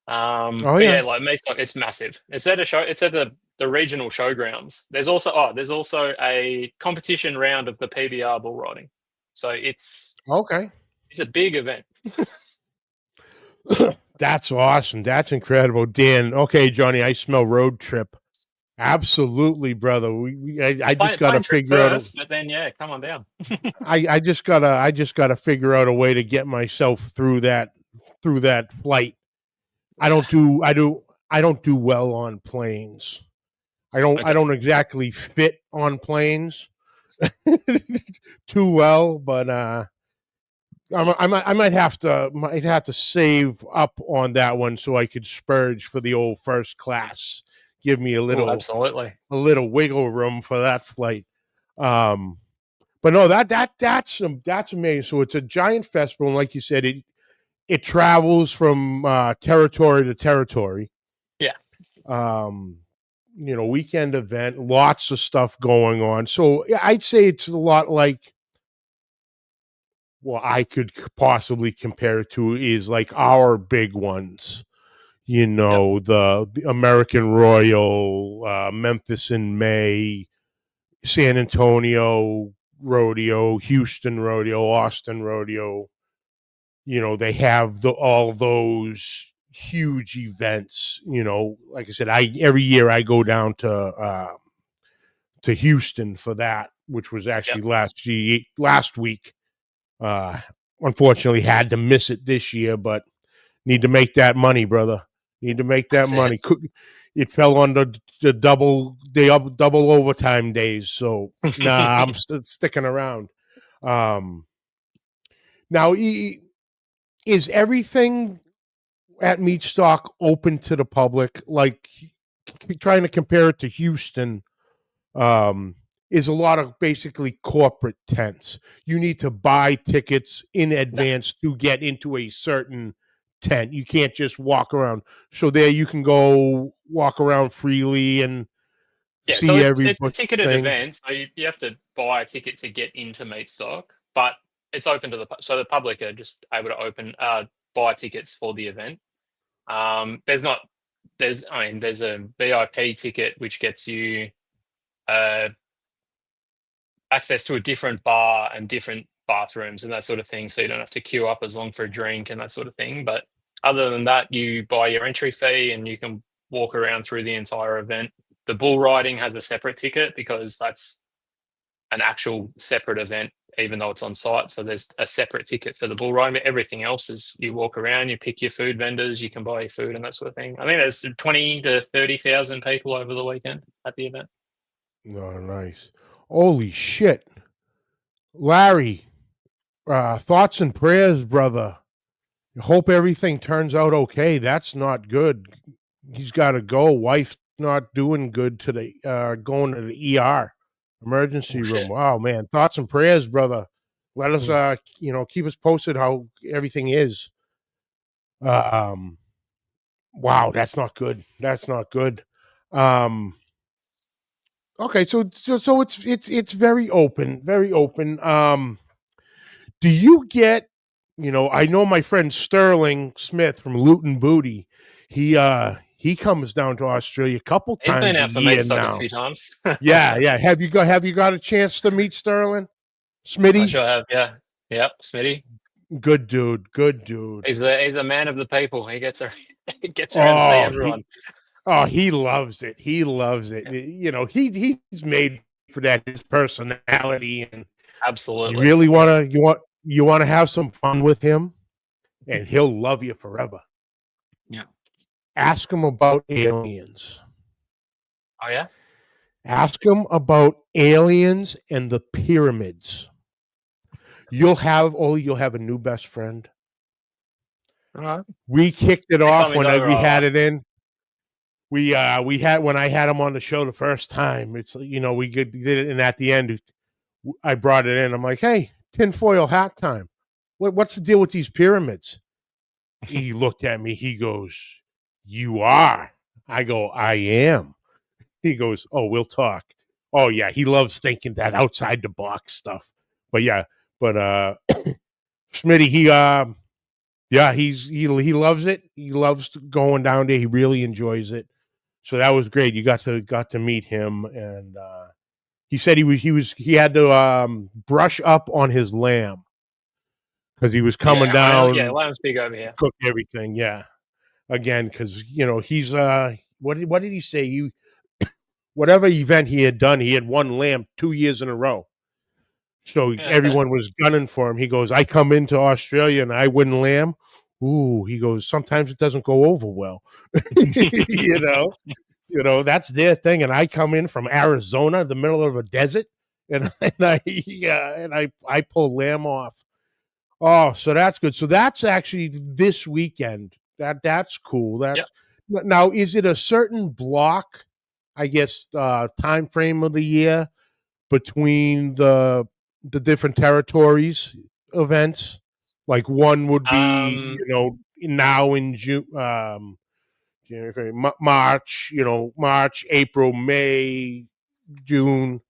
Speaker 2: Like Meatstock, it's massive. It's at a show. It's at the regional showgrounds. There's also a competition round of the PBR bull riding. So it's a big event.
Speaker 1: That's awesome. That's incredible, Dan. Okay, Johnny, I smell road trip. Absolutely, brother. I just got to figure out.
Speaker 2: But then, come on down.
Speaker 1: I just gotta figure out a way to get myself through that flight. I don't do well on planes. I don't exactly fit on planes too well, but I might have to save up on that one so I could spurge for the old first class. Give me a little wiggle room for that flight. But no, that's amazing. So it's a giant festival, and like you said, it travels from territory to territory.
Speaker 2: Yeah.
Speaker 1: Weekend event, lots of stuff going on. So I'd say it's a lot like what I could possibly compare it to is like our big ones. The American Royal, Memphis in May, San Antonio Rodeo, Houston Rodeo, Austin Rodeo. They have all those huge events. Like I said, every year I go down to Houston for that, which was actually last week. Unfortunately, had to miss it this year, but need to make that money, brother. Need to make that money. It fell on the double overtime days, so I'm sticking around. Now, is everything at Meatstock open to the public? Like, trying to compare it to Houston, is a lot of basically corporate tents. You need to buy tickets in advance to get into a certain tent. You can't just walk around. So there you can go walk around freely and see everything.
Speaker 2: It's a ticketed event, so you have to buy a ticket to get into Meatstock, but it's open to the public are just able to buy tickets for the event. There's a VIP ticket which gets you access to a different bar and different bathrooms and that sort of thing, so you don't have to queue up as long for a drink and that sort of thing. But other than that, you buy your entry fee and you can walk around through the entire event. The bull riding has a separate ticket because that's an actual separate event, even though it's on site. So there's a separate ticket for the bull riding. But everything else is you walk around, you pick your food vendors, you can buy your food and that sort of thing. I think there's 20 to 30,000 people over the weekend at the event.
Speaker 1: Oh, nice. Holy shit. Larry, thoughts and prayers, brother. Hope everything turns out okay. That's not good. He's got to go. Wife's not doing good today. Going to the ER, emergency room. Shit. Wow, man. Thoughts and prayers, brother. Let us, keep us posted how everything is. Wow, that's not good. That's not good. Okay, so it's very open, very open. Do you get, I know my friend Sterling Smith from Luton Booty. He comes down to Australia a couple times.
Speaker 2: He's been out for Meatstock a few times.
Speaker 1: Yeah. Have you got a chance to meet Sterling? Smitty?
Speaker 2: I sure have. Yeah. Yep. Smitty.
Speaker 1: Good dude.
Speaker 2: He's the man of the people. He gets around to see everyone.
Speaker 1: He loves it. He loves it. Yeah. He's made for that, his personality, and
Speaker 2: absolutely.
Speaker 1: You really want to have some fun with him, and he'll love you forever.
Speaker 2: Yeah.
Speaker 1: Ask him about aliens.
Speaker 2: Oh yeah.
Speaker 1: Ask him about aliens and the pyramids. You'll have a new best friend.
Speaker 2: All right.
Speaker 1: We kicked it off when we had it in. We had when I had him on the show the first time. It's we did it, and at the end, I brought it in. I'm like, hey, tinfoil hat time. What's the deal with these pyramids? He looked at me. He goes, "You are." I go, "I am." He goes, "Oh, we'll talk." Oh yeah, he loves thinking that outside the box stuff. But yeah, but Smitty, he loves it. He loves going down there. He really enjoys it. So that was great. You got to meet him, and he said he had to brush up on his lamb because he was coming down,
Speaker 2: lamb's big over here.
Speaker 1: cook everything. Yeah, again, because he's what did he say? Whatever event he had done, he had won lamb 2 years in a row. So everyone was gunning for him. He goes, I come into Australia and I win lamb. Ooh, he goes, sometimes it doesn't go over well. you know, that's their thing. And I come in from Arizona, the middle of a desert, and I pull lamb off. Oh, so that's good. So that's actually this weekend. That's cool. Now, is it a certain block, I guess, time frame of the year between the different territories events? Like one would be, now in June, January, March, March, April, May, June.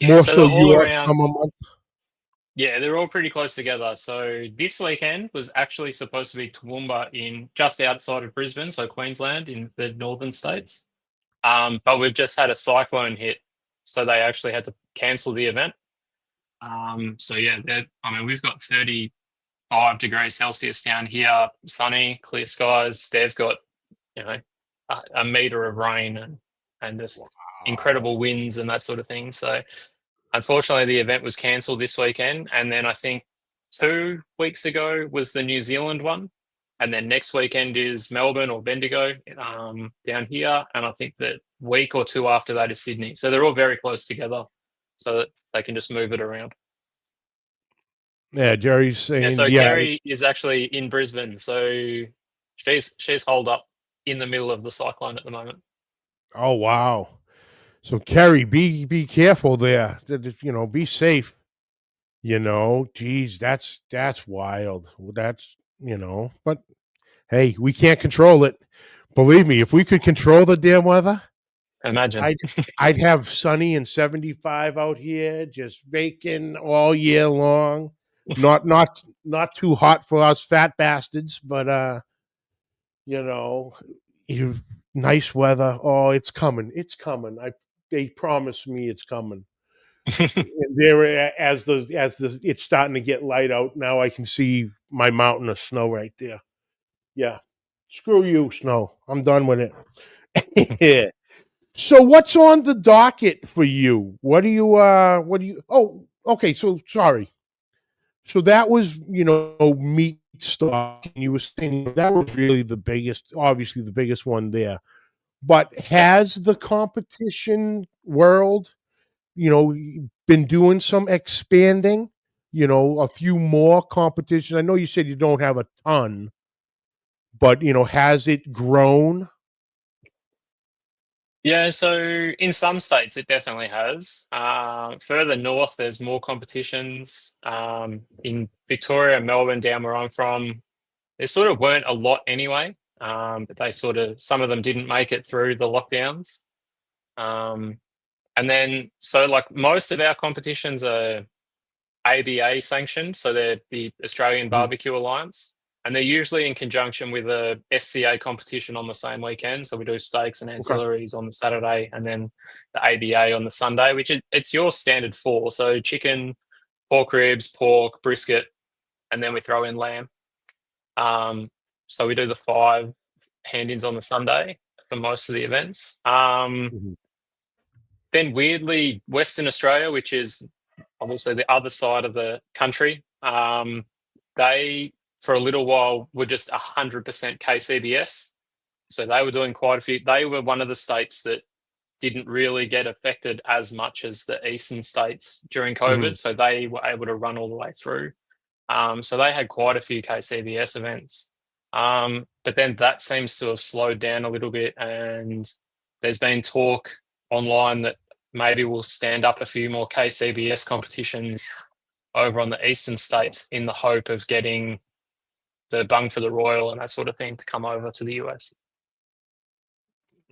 Speaker 1: More
Speaker 2: so
Speaker 1: so
Speaker 2: they're all
Speaker 1: your
Speaker 2: around.
Speaker 1: summer month.
Speaker 2: Yeah, they're all pretty close together. So this weekend was actually supposed to be Toowoomba in just outside of Brisbane, so Queensland in the northern states. But we've just had a cyclone hit, so they actually had to cancel the event. So yeah, we've got 35 degrees Celsius down here, sunny, clear skies. They've got a meter of rain and just incredible winds and that sort of thing. So unfortunately, the event was cancelled this weekend. And then I think 2 weeks ago was the New Zealand one. And then next weekend is Melbourne or Bendigo down here. And I think that week or two after that is Sydney. So they're all very close together so that they can just move it around.
Speaker 1: Yeah, Jerry's saying.
Speaker 2: So Kerry is actually in Brisbane. So she's holed up in the middle of the cyclone at the moment.
Speaker 1: Oh, wow. So Kerry, be careful there. Be safe. Geez, that's wild. That's but hey, we can't control it. Believe me, if we could control the damn weather,
Speaker 2: imagine
Speaker 1: I'd have sunny and 75 out here, just baking all year long. Not too hot for us fat bastards, but nice weather. Oh, it's coming. It's coming. They promised me it's coming. There, as it's starting to get light out now, I can see my mountain of snow right there. Yeah, screw you, snow. I'm done with it. So, what's on the docket for you? What do you? Oh, okay. So, sorry. So that was Meatstock, and you were saying that was really obviously the biggest one there. But has the competition world been doing some expanding, a few more competitions? I know you said you don't have a ton, but has it grown?
Speaker 2: Yeah, so in some states it definitely has. Further north, there's more competitions. In Victoria, Melbourne, down where I'm from, there sort of weren't a lot anyway. But some of them didn't make it through the lockdowns. And then, so like most of our competitions are ABA sanctioned, so they're the Australian Barbecue Alliance, and they're usually in conjunction with a SCA competition on the same weekend. So we do steaks and ancillaries on the Saturday, and then the ABA on the Sunday, which it's your standard 4. So chicken, pork ribs, pork, brisket, and then we throw in lamb. So we do the 5 hand-ins on the Sunday for most of the events. Then weirdly, Western Australia, which is obviously the other side of the country, they for a little while were just 100% KCBS. So they were doing quite a few. They were one of the states that didn't really get affected as much as the eastern states during COVID. So they were able to run all the way through. So they had quite a few KCBS events. But then that seems to have slowed down a little bit, and there's been talk online that maybe we'll stand up a few more KCBS competitions over on the eastern states in the hope of getting the bung for the royal and that sort of thing to come over to the US.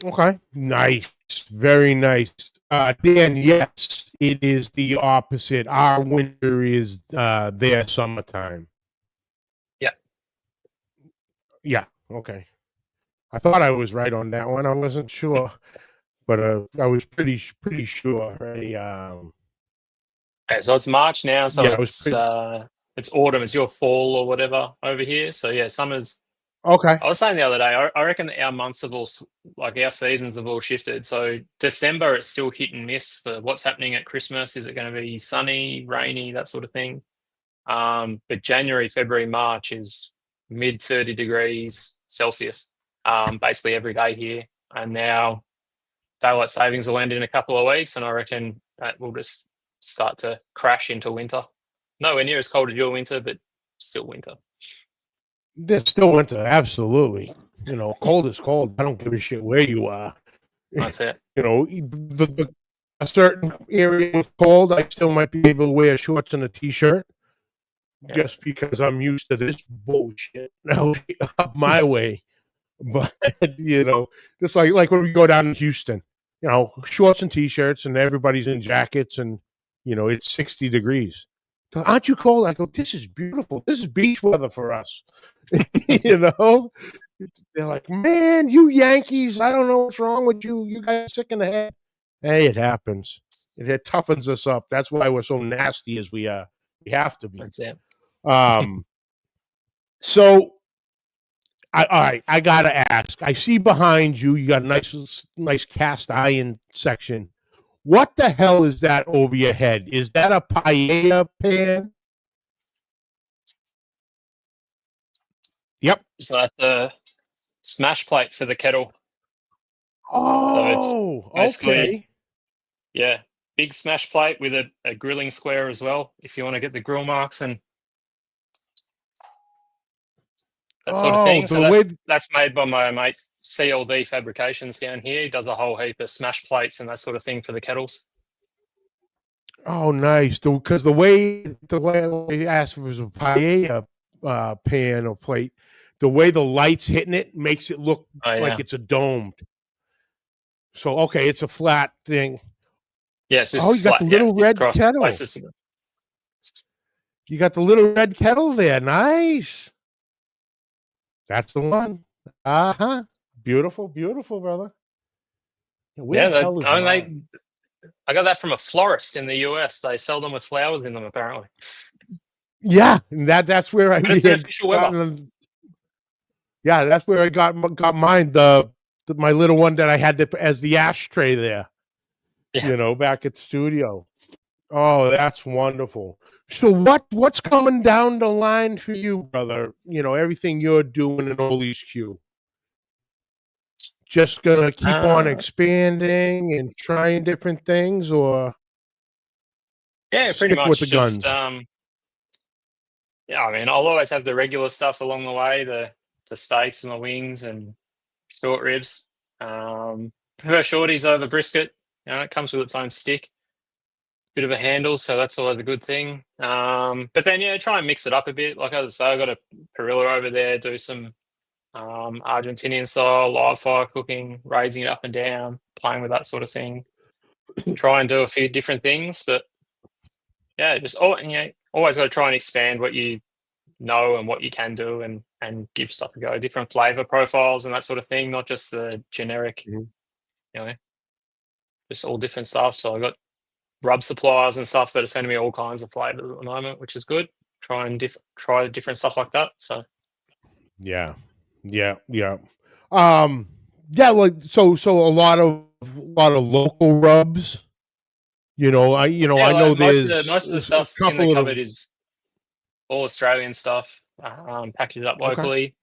Speaker 1: Okay, nice. very nice. Dan, yes, it is the opposite. Our winter is their summertime.
Speaker 2: Yeah.
Speaker 1: Yeah. Okay. I thought I was right on that one. I wasn't sure, but I was pretty sure. Right?
Speaker 2: Okay, so it's March now, so
Speaker 1: Yeah, I was pretty.
Speaker 2: it's autumn. It's your fall or whatever over here. So yeah, summer's.
Speaker 1: Okay.
Speaker 2: I was saying the other day, I reckon that our months have all, like our seasons have all shifted. So December, it's still hit and miss for what's happening at Christmas. Is it going to be sunny, rainy, that sort of thing? But January, February, March is mid 30 degrees Celsius, basically every day here. And now daylight savings will end in a couple of weeks, and I reckon that will just start to crash into winter. Nowhere near as cold as your winter, but still winter.
Speaker 1: It's still winter, absolutely. You know, cold is cold. I don't give a shit where you are.
Speaker 2: That's it.
Speaker 1: You know, a certain area with cold, I still might be able to wear shorts and a t-shirt, just because I'm used to this bullshit up my way. But you know, just like when we go down to Houston, you know, shorts and t-shirts, and everybody's in jackets, and you know, it's 60 degrees. Aren't you cold? I go, this is beautiful. This is beach weather for us. You know, they're like, man, you Yankees, I don't know what's wrong with you. You guys sick in the head. Hey, it happens. It toughens us up. That's why we're so nasty as we are. We have to be.
Speaker 2: That's it.
Speaker 1: So, all right, I gotta ask. I see behind you, you got a nice cast iron section. What the hell is that over your head? Is that a paella pan? Yep.
Speaker 2: So that's the smash plate for the kettle.
Speaker 1: Oh,
Speaker 2: so it's basically,
Speaker 1: okay.
Speaker 2: Yeah, big smash plate with a grilling square as well, if you want to get the grill marks and that sort of thing. So that's made by my mate CLD Fabrications down here. He does a whole heap of smash plates and that sort of thing for the kettles.
Speaker 1: Oh, nice. Because the way I asked if it was a paella pan or plate, the way the light's hitting it makes it look like it's a domed. So, okay, it's a flat thing.
Speaker 2: Yeah, it's just
Speaker 1: you got the little red kettle. You got the little red kettle there. Nice. That's the one. Uh-huh. Beautiful, beautiful, brother. Where the hell is
Speaker 2: I got that from a florist in the US. They sell them with flowers in them, apparently.
Speaker 1: Yeah, that's where
Speaker 2: it's an official Weber.
Speaker 1: Yeah, that's where I got mine. My little one that I had as the ashtray there. Yeah. You know, back at the studio. Oh, that's wonderful. So what's coming down the line for you, brother? You know, everything you're doing in Ollie's Q. Just gonna keep on expanding and trying different things, or
Speaker 2: pretty much
Speaker 1: with the guns.
Speaker 2: Yeah, I mean, I'll always have the regular stuff along the way, the steaks and the wings and short ribs. Prefer shorties over brisket. You know, it comes with its own stick, bit of a handle, so that's always a good thing. But then try and mix it up a bit. Like I say, I got a perilla over there, do some Argentinian style live fire cooking, raising it up and down, playing with that sort of thing. Try and do a few different things, but yeah, just always got to try and expand what you know and what you can do, and give stuff a go, different flavor profiles and that sort of thing, not just the generic, just all different stuff. So I got rub suppliers and stuff that are sending me all kinds of flavors at the moment, which is good. Try different stuff like that. So
Speaker 1: yeah. Like so a lot of local rubs. I know there's
Speaker 2: most of the stuff in the cupboard is all Australian stuff, packaged up locally.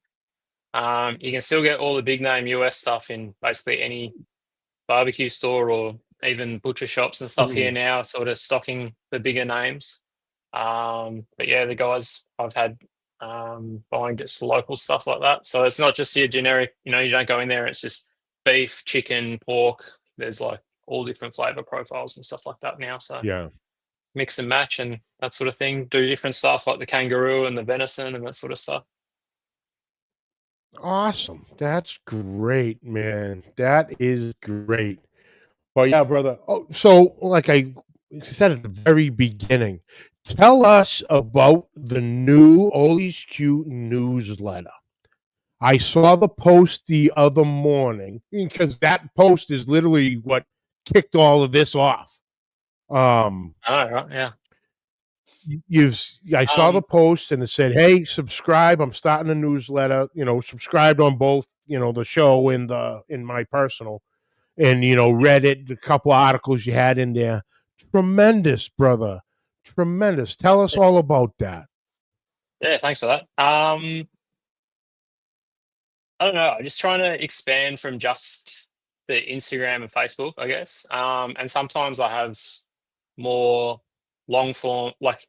Speaker 2: Okay. You can still get all the big name US stuff in basically any barbecue store or even butcher shops and stuff here now, sort of stocking the bigger names. But yeah, the guys I've had buying just local stuff like that. So it's not just your generic, you don't go in there, it's just beef, chicken, pork. There's like all different flavor profiles and stuff like that now. So
Speaker 1: yeah,
Speaker 2: mix and match and that sort of thing. Do different stuff like the kangaroo and the venison and that sort of stuff.
Speaker 1: Awesome. That's great, man. That is great. But yeah, brother. Oh, so like I said at the very beginning, tell us about the new Ollie's Cute newsletter. I saw the post the other morning because that post is literally what kicked all of this off.
Speaker 2: Right, yeah.
Speaker 1: I saw the post and it said, "Hey, subscribe. I'm starting a newsletter. Subscribed on both, the show and in my personal, and read it. A couple of articles you had in there. Tremendous, brother. Tremendous. Tell us all about that."
Speaker 2: Yeah, thanks for that. I don't know. I'm just trying to expand from just the Instagram and Facebook, I guess. And sometimes I have more long form, like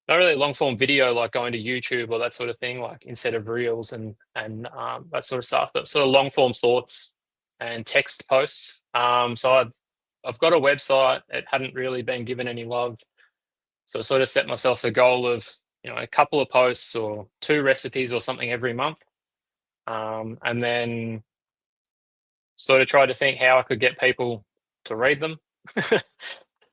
Speaker 2: not really long form video, like going to YouTube or that sort of thing, like instead of reels and that sort of stuff, but sort of long form thoughts and text posts. So I've got a website. It hadn't really been given any love, so I sort of set myself a goal of a couple of posts or 2 recipes or something every month. And then sort of tried to think how I could get people to read them.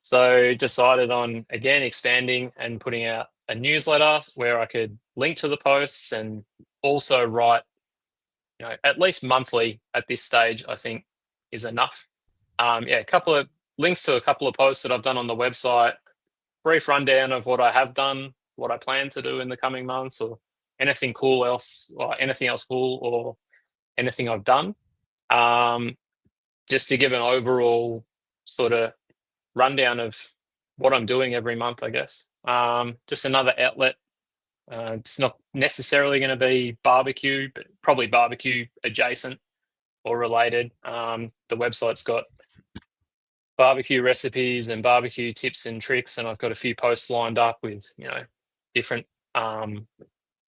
Speaker 2: So decided on, again, expanding and putting out a newsletter where I could link to the posts and also write, at least monthly at this stage, I think is enough. A couple of links to a couple of posts that I've done on the website, brief rundown of what I have done, what I plan to do in the coming months, or anything else cool, or anything I've done. Just to give an overall sort of rundown of what I'm doing every month, I guess. Just another outlet. It's not necessarily going to be barbecue, but probably barbecue adjacent or related. The website's got barbecue recipes and barbecue tips and tricks, and I've got a few posts lined up with different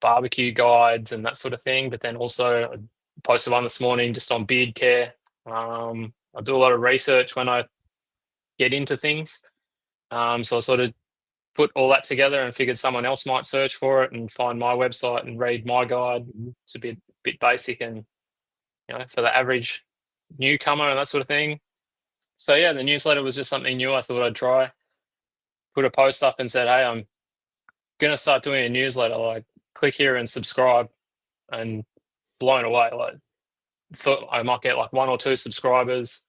Speaker 2: barbecue guides and that sort of thing. But then also I posted one this morning just on beard care. I do a lot of research when I get into things. So I sort of put all that together and figured someone else might search for it and find my website and read my guide. It's a bit basic and for the average newcomer and that sort of thing. So yeah, the newsletter was just something new I thought I'd try. Put a post up and said, "Hey, I'm gonna start doing a newsletter. Like, click here and subscribe." And blown away. Like, thought I might get like 1 or 2 subscribers,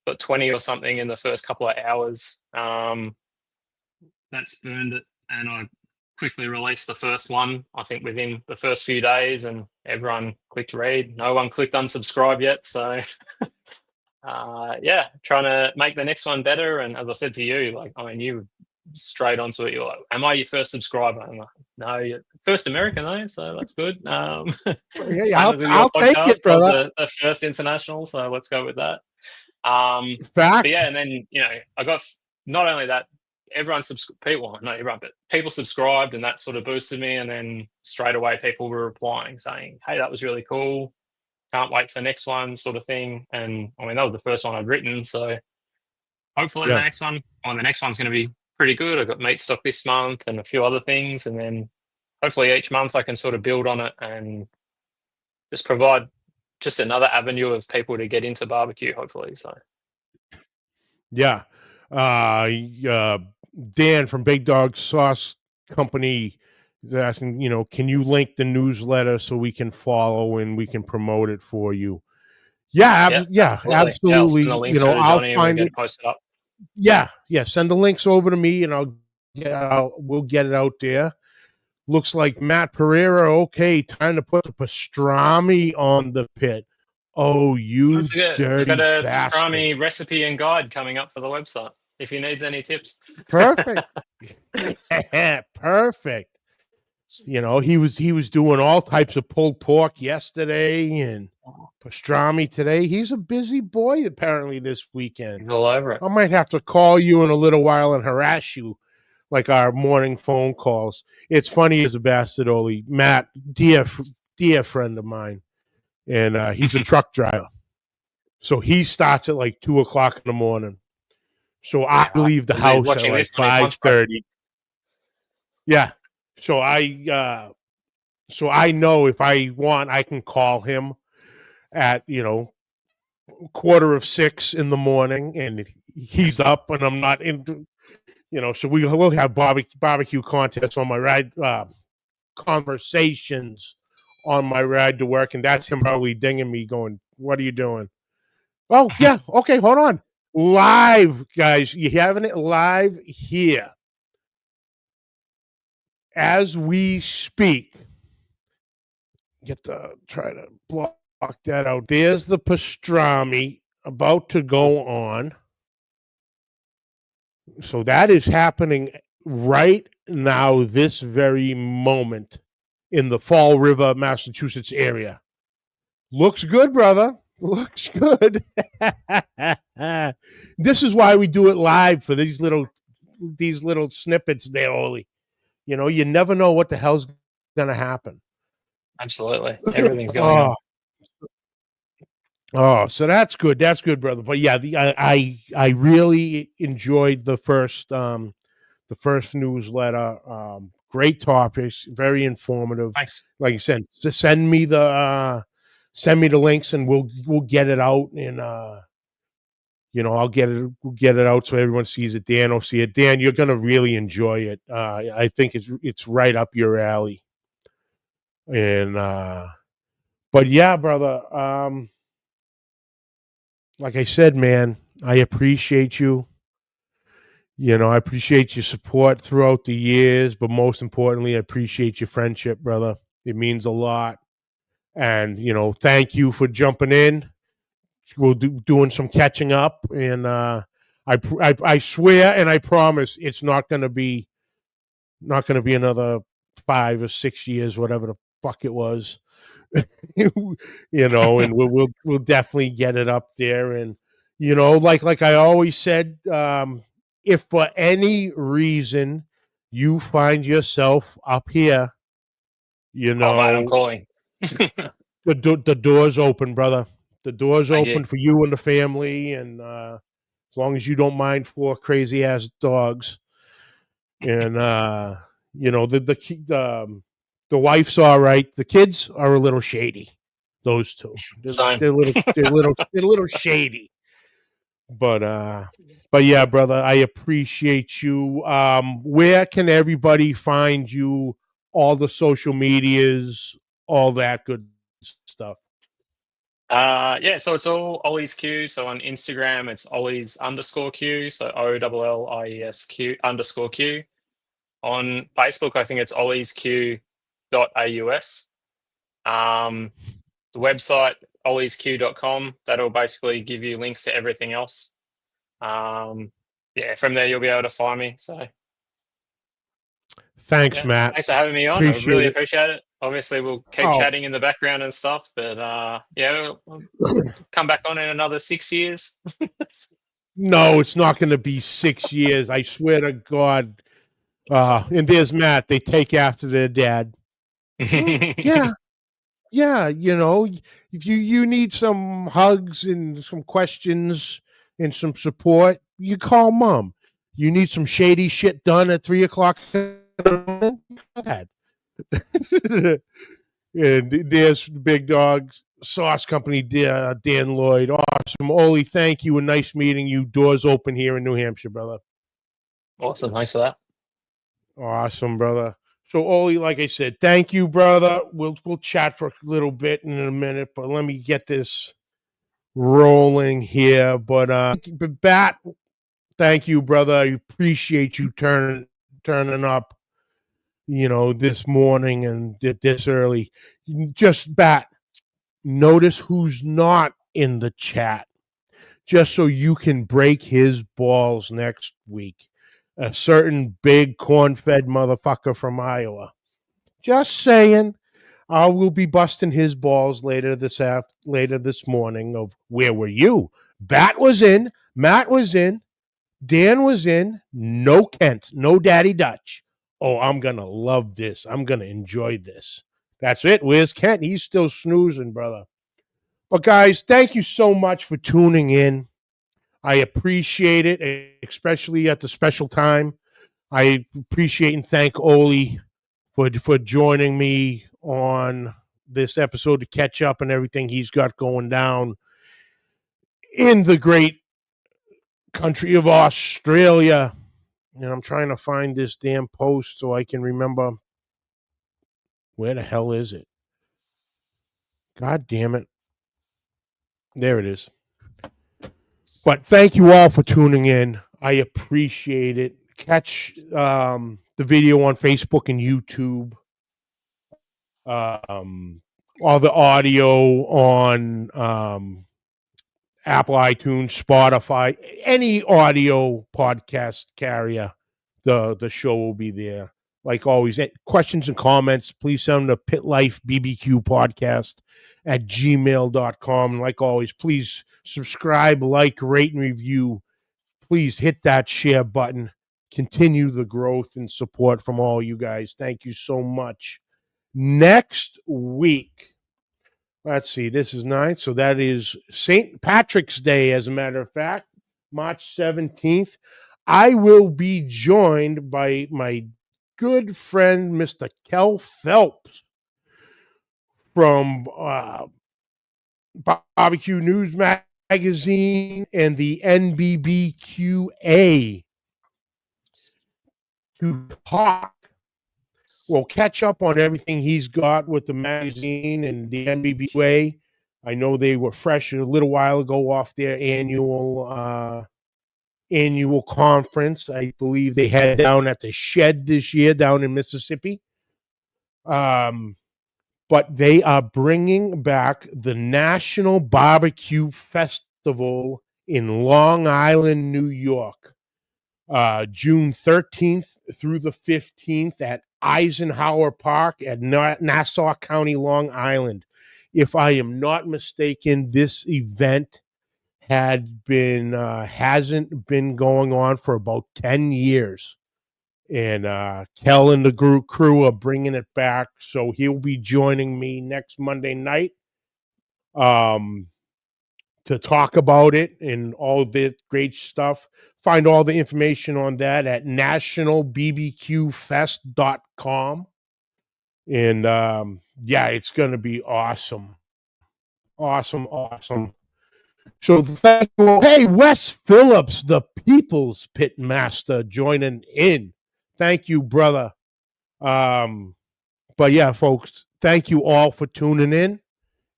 Speaker 2: but 20 or something in the first couple of hours. That spurned it, and I quickly released the first one, I think within the first few days, and everyone clicked read. No one clicked unsubscribe yet. So trying to make the next one better. And as I said to you, you straight onto it. You're like, "Am I your first subscriber?" I'm like, "No, you're first American though, so that's good."
Speaker 1: I'll take it, brother.
Speaker 2: The first international, so let's go with that.
Speaker 1: Fact.
Speaker 2: But yeah, and then I got not only that, people subscribed, and that sort of boosted me. And then straight away, people were replying saying, "Hey, that was really cool. Can't wait for the next one," sort of thing. And I mean, that was the first one I'd written, so hopefully the next one's going to be pretty good. I've got Meatstock this month and a few other things, and then hopefully each month I can sort of build on it and just provide just another avenue of people to get into barbecue, hopefully. So
Speaker 1: yeah. Dan from Big Dog Sauce Company is asking, can you link the newsletter so we can follow and we can promote it for you? Yeah, absolutely.
Speaker 2: I'll find it. Post it up.
Speaker 1: Yeah. Send the links over to me, and we'll get it out there. Looks like Matt Pereira. Okay, time to put the pastrami on the pit. Oh, you dirty
Speaker 2: I've got a
Speaker 1: bastard.
Speaker 2: pastrami recipe and guide coming up for the website if he needs any tips.
Speaker 1: Perfect. Perfect. He was doing all types of pulled pork yesterday and pastrami today. He's a busy boy apparently this weekend.
Speaker 2: He's all over it.
Speaker 1: I might have to call you in a little while and harass you like our morning phone calls. It's funny as a bastard, Ollie. Matt, dear friend of mine, and he's a truck driver. So he starts at like 2:00 in the morning. So I leave the house at like 5:30. Yeah. So I know if I want, I can call him at 5:45 in the morning, and he's up, and I'm not into, so we'll have barbecue contests on my ride, conversations on my ride to work, and that's him probably dinging me, going, "What are you doing?" Oh yeah, okay, hold on. Live, guys, you having it live here as we speak. Get to try to block that out. There's the pastrami about to go on. So that is happening right now, this very moment, in the Fall River, Massachusetts area. Looks good, brother. Looks good. This is why we do it live, for these little snippets there, Ollie. You never know what the hell's going to happen.
Speaker 2: Absolutely. Everything's going on.
Speaker 1: Oh, so that's good. That's good, brother. But yeah, I really enjoyed the first newsletter. Great topics, very informative.
Speaker 2: Thanks.
Speaker 1: Like you said, send me the links, and we'll get it out, and we'll get it out so everyone sees it. Dan will see it. Dan, you're gonna really enjoy it. I think it's right up your alley. And but yeah, brother. Like I said, man, I appreciate you. I appreciate your support throughout the years, but most importantly, I appreciate your friendship, brother. It means a lot. And, thank you for jumping in. We'll doing some catching up. And I swear and I promise it's not going to be another 5 or 6 years, whatever the fuck it was. And we'll definitely get it up there. And, like I always said, if for any reason you find yourself up here,
Speaker 2: mate, I'm calling.
Speaker 1: the door's open, brother. The door's open for you and the family, and as long as you don't mind 4 crazy ass dogs. And the wife's all right. The kids are a little shady. Those two, they're a little shady. But yeah, brother, I appreciate you. Where can everybody find you? All the social medias, all that good stuff.
Speaker 2: Yeah, so it's all Ollie's Q. So on Instagram, it's Ollie's _Q. So OLLIESQ _Q. On Facebook, I think it's Ollie's Q.aus. The website, olliesq.com. That'll basically give you links to everything else. Yeah, from there you'll be able to find me. So
Speaker 1: thanks, Matt.
Speaker 2: Thanks for having me on. I really appreciate it. Obviously, we'll keep chatting in the background and stuff, but yeah, we'll come back on in another 6 years.
Speaker 1: No, it's not going to be 6 years. I swear to God. And there's Matt. They take after their dad. Yeah. Yeah, if you need some hugs and some questions and some support, you call Mom. You need some shady shit done at 3:00 in the morning. And there's the big dog sauce company, Dan Lloyd. Awesome. Ollie, thank you, and nice meeting you. Doors open here in New Hampshire, brother.
Speaker 2: Awesome. Thanks for that.
Speaker 1: Awesome, brother. So, Ollie, like I said, thank you, brother. We'll chat for a little bit in a minute, but let me get this rolling here. But Bat, thank you, brother. I appreciate you turning up, this morning and this early. Just Bat, notice who's not in the chat, just so you can break his balls next week. A certain big corn-fed motherfucker from Iowa. Just saying. I will be busting his balls later this morning of where were you? Bat was in. Matt was in. Dan was in. No Kent. No Daddy Dutch. Oh, I'm going to love this. I'm going to enjoy this. That's it. Where's Kent? He's still snoozing, brother. But guys, thank you so much for tuning in. I appreciate it, especially at the special time. I appreciate and thank Ollie for joining me on this episode to catch up and everything he's got going down. in the great country of Australia. And I'm trying to find this damn post so I can remember where the hell is it. God damn it. There it is. But thank you all for tuning in. I appreciate it. Catch the video on Facebook and YouTube. All the audio on Apple, iTunes, Spotify, any audio podcast carrier. The show will be there. Like always, questions and comments, please send them to pitlifebbqpodcast@gmail.com. And like always, please subscribe, like, rate, and review. Please hit that share button. Continue the growth and support from all you guys. Thank you so much. Next week, let's see, this is 9th, so that is St. Patrick's Day, as a matter of fact, March 17th. I will be joined by my good friend, Mr. Kel Phelps from Barbecue News Magazine and the NBBQA to talk. We'll catch up on everything he's got with the magazine and the NBBQA. I know they were fresh a little while ago off their annual conference. I believe they had down at the Shed this year down in Mississippi. But they are bringing back the National Barbecue Festival in Long Island, New York, June 13th through the 15th at Eisenhower Park at Nassau County, Long Island. If I am not mistaken, this event hasn't been going on for about 10 years. And Kel and the crew are bringing it back. So he'll be joining me next Monday night to talk about it and all the great stuff. Find all the information on that at nationalbbqfest.com. And yeah, it's going to be awesome. Awesome. So thank you. Hey, Wes Phillips, the People's Pit Master, joining in. Thank you, brother. But yeah, folks, thank you all for tuning in.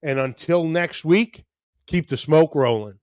Speaker 1: And until next week, keep the smoke rolling.